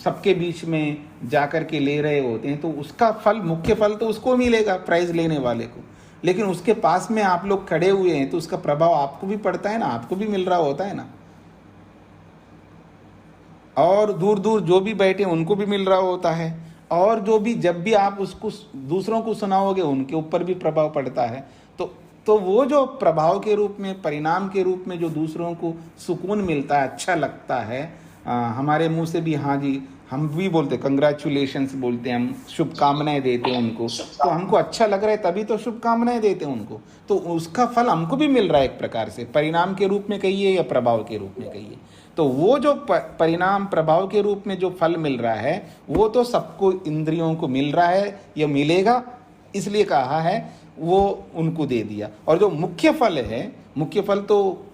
सबके बीच में जाकर के ले रहे होते हैं, तो उसका फल, मुख्य फल तो उसको मिलेगा, प्राइज लेने वाले को। लेकिन उसके पास में आप लोग खड़े हुए हैं तो उसका प्रभाव आपको भी पड़ता है ना, आपको भी मिल रहा होता है ना, और दूर दूर जो भी बैठे उनको भी मिल रहा होता है, और जो भी जब भी आप उसको दूसरों को सुनाओगे उनके ऊपर भी प्रभाव पड़ता है। तो वो जो प्रभाव के रूप में, परिणाम के रूप में जो दूसरों को सुकून मिलता है, अच्छा लगता है, हमारे मुंह से भी हाँ जी, हम भी बोलते कंग्रेचुलेशंस बोलते हैं, हम शुभकामनाएं देते हैं उनको, तो हमको अच्छा लग रहा है तभी तो शुभकामनाएं देते हैं उनको, तो उसका फल हमको भी मिल रहा है एक प्रकार से, परिणाम के रूप में कहिए या प्रभाव के रूप में कहिए। तो वो जो परिणाम प्रभाव के रूप में जो फल मिल रहा है वो तो सबको, इंद्रियों को मिल रहा है, या मिलेगा, इसलिए कहा है वो उनको दे दिया। और जो मुख्य फल है, मुख्य फल तो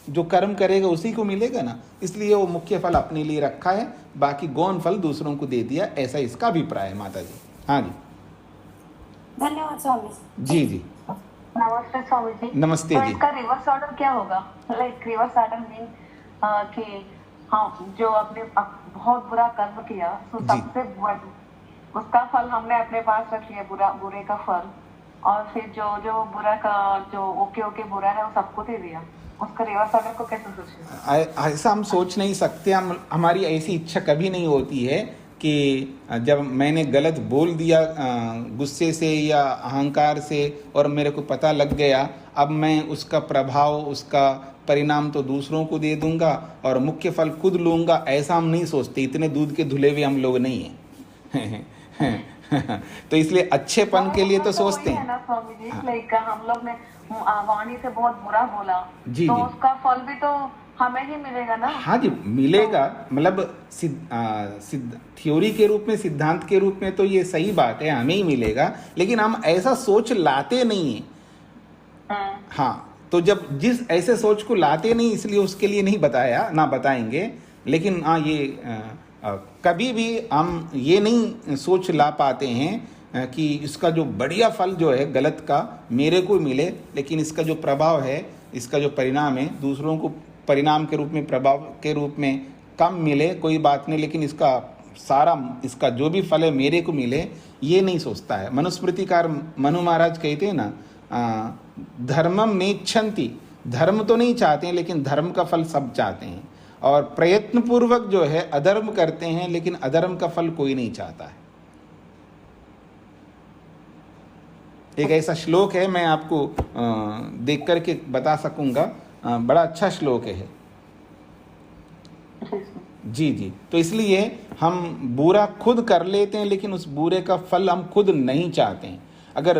जो कर्म करेगा उसी को मिलेगा ना, इसलिए वो मुख्य फल अपने लिए रखा है, बाकी गौण फल दूसरों को दे दिया, ऐसा इसका अभिप्राय है माता जी। हाँ जी, धन्यवाद स्वामी जी जी। नमस्ते स्वामी जी। नमस्ते तो जी। इसका रिवर्स ऑर्डर क्या होगा? लाइक रिवर्स ऑर्डर मीन कि हम जो अपने बहुत बुरा कर्म किया तो जी सबसे उसका फल हमने अपने पास रख लिया, बुरे का फल, और फिर जो जो बुरा का जो ओके ओके बुरा है वो सबको दे दिया। उसका रिवर्स ऑर्डर को कैसे सोचें? ऐसा हम सोच नहीं सकते। हमारी ऐसी इच्छा कभी नहीं होती है कि जब मैंने गलत बोल दिया गुस्से से या अहंकार से और मेरे को पता लग गया, अब मैं उसका प्रभाव, उसका परिणाम तो दूसरों को दे दूंगा और मुख्य फल खुद लूंगा। ऐसा हम नहीं सोचते, इतने दूध के धुले हुए हम लोग नहीं हैं। तो इसलिए अच्छेपन के लिए तो सोचते वही है हैं। ना स्वामी जी, लाइक हम लोग ने वाणी से बहुत बुरा बोला, जी तो जी उसका फल भी तो हमें ही मिलेगा ना। हाँ जी, मिलेगा। मतलब थ्योरी के रूप में, सिद्धांत के रूप में तो ये सही बात है, हमें ही मिलेगा, लेकिन हम ऐसा सोच लाते नहीं हैं। हाँ, तो जब जिस ऐसे सोच को लाते नहीं, इसलिए उसके लिए नहीं बताया, ना बताएंगे। लेकिन हाँ, ये कभी भी हम ये नहीं सोच ला पाते हैं कि इसका जो बढ़िया फल जो है गलत का मेरे को मिले, लेकिन इसका जो प्रभाव है, इसका जो परिणाम है दूसरों को परिणाम के रूप में, प्रभाव के रूप में कम मिले, कोई बात नहीं, लेकिन इसका जो भी फल है मेरे को मिले, ये नहीं सोचता है। मनुस्मृतिकार मनु महाराज कहते हैं ना, धर्मम नेच्छन्ति, धर्म तो नहीं चाहते हैं लेकिन धर्म का फल सब चाहते हैं, और प्रयत्न पूर्वक जो है अधर्म करते हैं, लेकिन अधर्म का फल कोई नहीं चाहता है। एक ऐसा श्लोक है, मैं आपको देख करके बता सकूंगा, बड़ा अच्छा श्लोक है। जी जी। तो इसलिए हम बुरा खुद कर लेते हैं, लेकिन उस बुरे का फल हम खुद नहीं चाहते हैं। अगर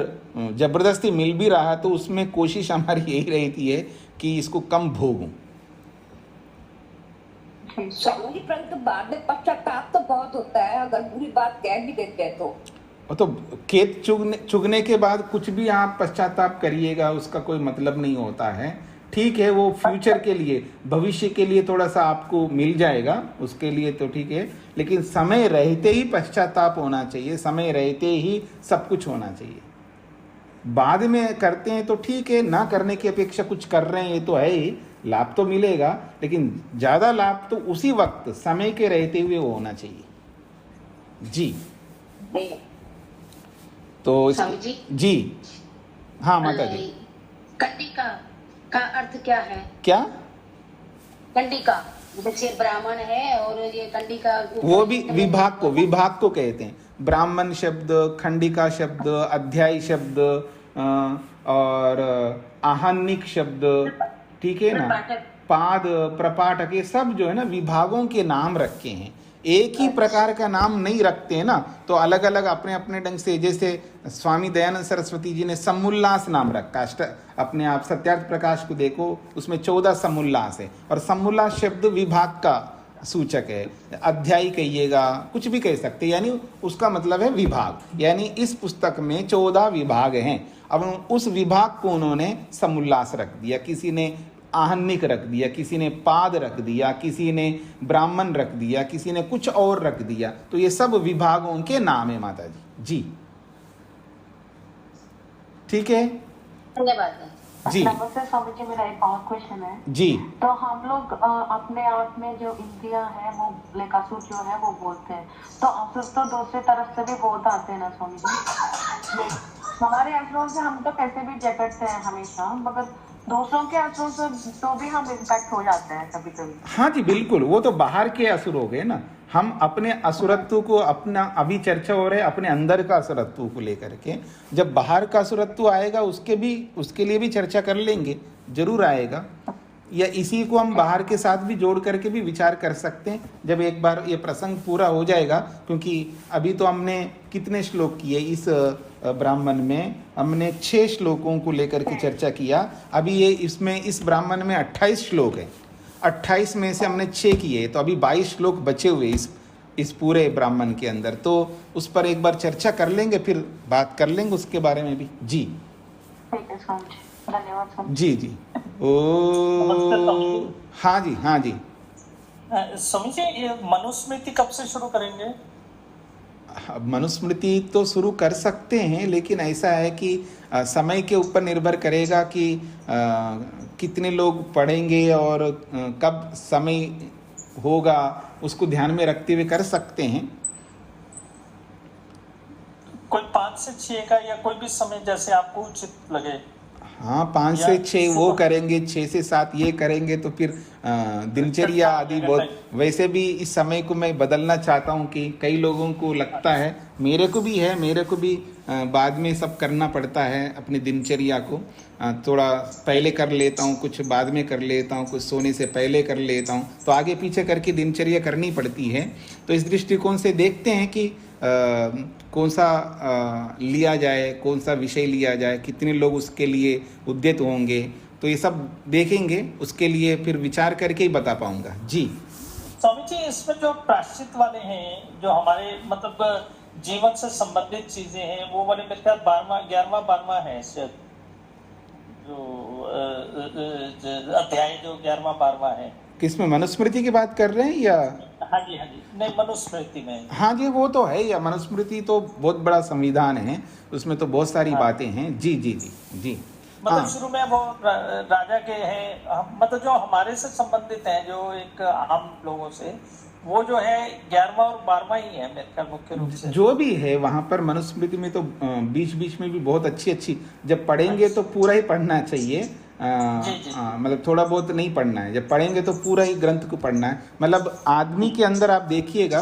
जबरदस्ती मिल भी रहा तो उसमें कोशिश हमारी यही रहती है कि इसको कम भोगूं। स्वामी जी, परंतु बाद में पश्चाताप तो बहुत होता है अगर बुरी बात कह भी देते हैं तो खेत चुगने के बाद कुछ भी आप पश्चाताप करिएगा, उसका कोई मतलब नहीं होता है। ठीक है, वो फ्यूचर के लिए, भविष्य के लिए थोड़ा सा आपको मिल जाएगा, उसके लिए तो ठीक है, लेकिन समय रहते ही पश्चाताप होना चाहिए, समय रहते ही सब कुछ होना चाहिए। बाद में करते हैं तो ठीक है, ना करने की अपेक्षा कुछ कर रहे हैं, ये तो है ही, लाभ तो मिलेगा, लेकिन ज्यादा लाभ तो उसी वक्त समय के रहते हुए वो होना चाहिए। जी। तो स्वामी जी, जी हाँ माता जी। कंडिका का अर्थ क्या है? क्या? कंडिका जैसे ब्राह्मण है और ये कंडिका, वो भी विभाग को कहते हैं। ब्राह्मण शब्द, खंडिका शब्द, अध्याय शब्द और आहनिक शब्द, ठीक है ना, पाद, प्रपाठक, ये सब जो है ना विभागों के नाम रखे हैं। एक ही प्रकार का नाम नहीं रखते हैं ना, तो अलग अलग अपने अपने ढंग से। जैसे स्वामी दयानंद सरस्वती जी ने समुल्लास नाम रखा, अपने आप सत्यार्थ प्रकाश को देखो, उसमें 14 समुल्लास है, और समुल्लास शब्द विभाग का सूचक है। अध्याय कहिएगा, कुछ भी कह सकते, यानी उसका मतलब है विभाग। यानी इस पुस्तक में 14 विभाग हैं। अब उस विभाग को उन्होंने समुल्लास रख दिया, किसी ने आहनिक रख दिया, किसी ने पाद रख दिया, किसी ने ब्राह्मण रख दिया, किसी ने कुछ और रख दिया। तो ये सब विभागों के नाम है माता जी। जी ठीक है, धन्यवाद जी। नमस्ते स्वामी जी, मेरा एक और क्वेश्चन है। जी। तो हम लोग अपने आप में जो इंद्रियां हैं वो लेकासुर जो है वो बोलते हैं, तो असुर तो दूसरी तरफ से भी बहुत आते हैं ना स्वामी जी। हमारे असुरों से हम तो कैसे भी जकड़ते हैं हमेशा, मगर दूसरों के असुरों से तो भी हम इम्पैक्ट हो जाते हैं कभी कभी। हाँ जी बिल्कुल, वो तो बाहर के असुर हो गए ना। हम अपने असुरत्व को, अपना अभी चर्चा हो रहा है अपने अंदर का असुरत्व को लेकर के, जब बाहर का असुरत्व आएगा उसके लिए भी चर्चा कर लेंगे, जरूर आएगा। या इसी को हम बाहर के साथ भी जोड़ करके भी विचार कर सकते हैं जब एक बार ये प्रसंग पूरा हो जाएगा। क्योंकि अभी तो हमने कितने श्लोक किए इस ब्राह्मण में, हमने 6 श्लोकों को लेकर के चर्चा किया। अभी ये इस ब्राह्मण में 28 श्लोक है, 28 में से हमने 6 किए, तो अभी 22 श्लोक बचे हुए इस पूरे ब्राह्मण के अंदर। तो उस पर एक बार चर्चा कर लेंगे, फिर बात कर लेंगे उसके बारे में भी। जी ठीक है स्वामी जी, धन्यवाद स्वामी जी। जी हाँ जी, हाँ जी। स्वामी जी, ये मनुस्मृति कब से शुरू करेंगे? अब मनुस्मृति तो शुरू कर सकते हैं, लेकिन ऐसा है कि समय के ऊपर निर्भर करेगा कि कितने लोग पढ़ेंगे और कब समय होगा, उसको ध्यान में रखते हुए कर सकते हैं। कोई 5 से 6 का या कोई भी समय जैसे आपको उचित लगे। हाँ, 5 से 6 वो करेंगे, 6 से 7 ये करेंगे, तो फिर दिनचर्या आदि बहुत। वैसे भी इस समय को मैं बदलना चाहता हूँ कि कई लोगों को लगता है, मेरे को भी बाद में सब करना पड़ता है, अपनी दिनचर्या को थोड़ा पहले कर लेता हूँ, कुछ बाद में कर लेता हूँ, कुछ सोने से पहले कर लेता हूँ, तो आगे पीछे करके दिनचर्या करनी पड़ती है। तो इस दृष्टिकोण से देखते हैं कि कौन सा लिया जाए, कौन सा विषय लिया जाए, कितने लोग उसके लिए उद्यत होंगे, तो ये सब देखेंगे, उसके लिए फिर विचार करके ही बता पाऊंगा। जी स्वामी जी, इसमें जो प्रायश्चित वाले हैं, जो हमारे मतलब जीवन से संबंधित चीजें हैं, वो वाले मेरे ख्याल 11वां है शायद, जो अध्याय जो 11वां है। किसमें, मनुस्मृति की बात कर रहे हैं या? हाँ जी, नहीं, मनुस्मृति में। हाँ जी, वो तो है, या मनुस्मृति तो बहुत बड़ा संविधान है, उसमें तो बहुत सारी बातें हैं। जी जी जी जी। मतलब शुरू में वो राजा के हैं, मतलब जो हमारे से संबंधित हैं, जो एक आम लोगों से, वो जो है 11वां और 12वां ही है मेरे ख्याल मुख्य रूप से। जो भी है वहाँ पर मनुस्मृति में तो बीच बीच में भी बहुत अच्छी जब पढ़ेंगे तो पूरा ही पढ़ना चाहिए। मतलब थोड़ा बहुत नहीं पढ़ना है, जब पढ़ेंगे तो पूरा ही ग्रंथ को पढ़ना है। मतलब आदमी के अंदर आप देखिएगा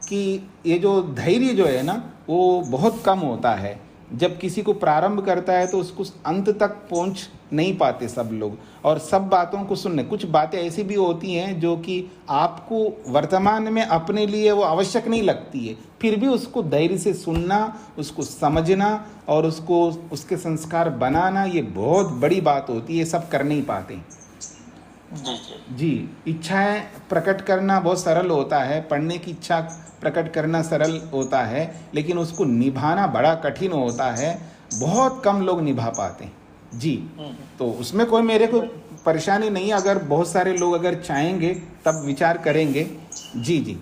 कि ये जो धैर्य जो है ना, वो बहुत कम होता है। जब किसी को प्रारंभ करता है तो उसको अंत तक पहुंच नहीं पाते सब लोग, और सब बातों को सुनने। कुछ बातें ऐसी भी होती हैं जो कि आपको वर्तमान में अपने लिए वो आवश्यक नहीं लगती है, फिर भी उसको धैर्य से सुनना, उसको समझना और उसको उसके संस्कार बनाना, ये बहुत बड़ी बात होती है। सब कर नहीं पाते। जी, इच्छाएं प्रकट करना बहुत सरल होता है, पढ़ने की इच्छा प्रकट करना सरल होता है, लेकिन उसको निभाना बड़ा कठिन होता है। बहुत कम लोग निभा पाते हैं। जी, तो उसमें कोई मेरे को परेशानी नहीं, अगर बहुत सारे लोग अगर चाहेंगे तब विचार करेंगे। जी जी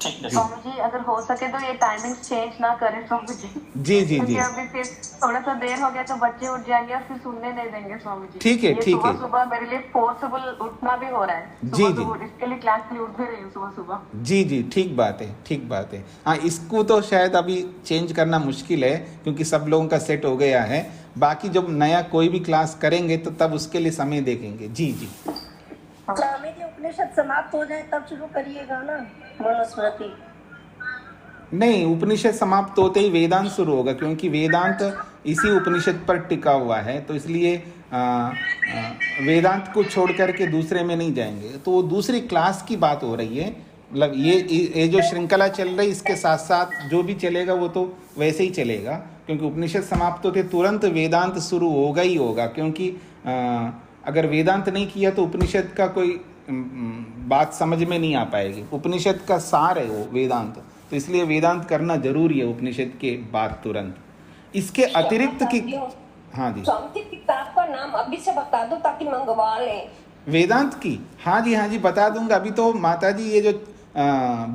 स्वामी जी, अगर हो सके तो ये टाइमिंग चेंज ना करें स्वामी जी। जी जी जी, अभी फिर थोड़ा सा देर हो गया तो बच्चे उठ जाएंगे और फिर सुनने नहीं देंगे स्वामी जी। ठीक है, ठीक है। सुबह मेरे लिए फोर्सेबल उठना भी हो रहा है। जी जी, इसके लिए क्लास के लिए उठ भी रही हूँ सुबह। जी जी, ठीक बात है, ठीक बात है। हाँ, इसको तो शायद अभी चेंज करना मुश्किल है, क्योंकि सब लोगों का सेट हो गया है। बाकी जब नया कोई भी क्लास करेंगे तो तब उसके लिए समय देखेंगे। जी जी। स्वामी जी, उपनिषद समाप्त हो जाए तब शुरू करिएगा ना मनुस्मृति? नहीं, उपनिषद समाप्त होते ही वेदांत शुरू होगा, क्योंकि वेदांत इसी उपनिषद पर टिका हुआ है, तो इसलिए वेदांत को छोड़ करके दूसरे में नहीं जाएंगे। तो वो दूसरी क्लास की बात हो रही है। मतलब ये जो श्रृंखला चल रही है, इसके साथ साथ जो भी चलेगा वो तो वैसे ही चलेगा, क्योंकि उपनिषद समाप्त होते तुरंत वेदांत शुरू होगा ही होगा। क्योंकि अगर वेदांत नहीं किया तो उपनिषद का कोई बात समझ में नहीं आ पाएगी। उपनिषद का सार है वो वेदांत, तो इसलिए वेदांत करना जरूरी है उपनिषद के बाद तुरंत। इसके अतिरिक्त की, हाँ जी, स्वामी जी किताब का नाम अभी से बता दो ताकि मंगवा लें। वेदांत की, हाँ जी बता दूंगा। अभी तो माता जी ये जो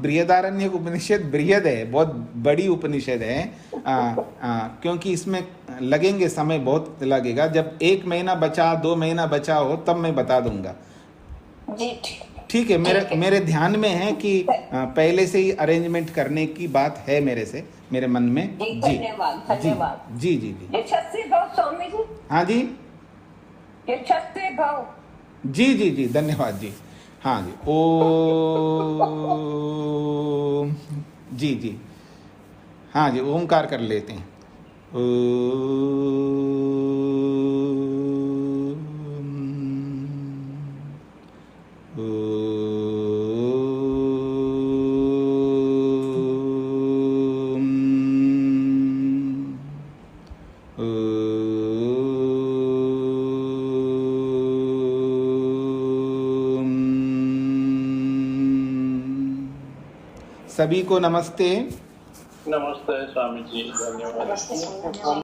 बृहदारण्य उपनिषद बृहद है, बहुत बड़ी उपनिषद है, क्योंकि इसमें लगेंगे, समय बहुत लगेगा। जब 1 महीना बचा, 2 महीना बचा हो तब मैं बता दूंगा। जी ठीक है। मेरे ध्यान में है कि पहले से ही अरेंजमेंट करने की बात है मेरे मन में। जी, धन्यवाद। जी जी जी। यशस्वी भाव स्वामी जी। हाँ जी, यशस्वी भाव। जी जी जी, धन्यवाद जी। हाँ जी, ओ जी जी, हाँ जी, ओमकार कर लेते हैं। सभी को नमस्ते। नमस्ते स्वामी जी, धन्यवाद।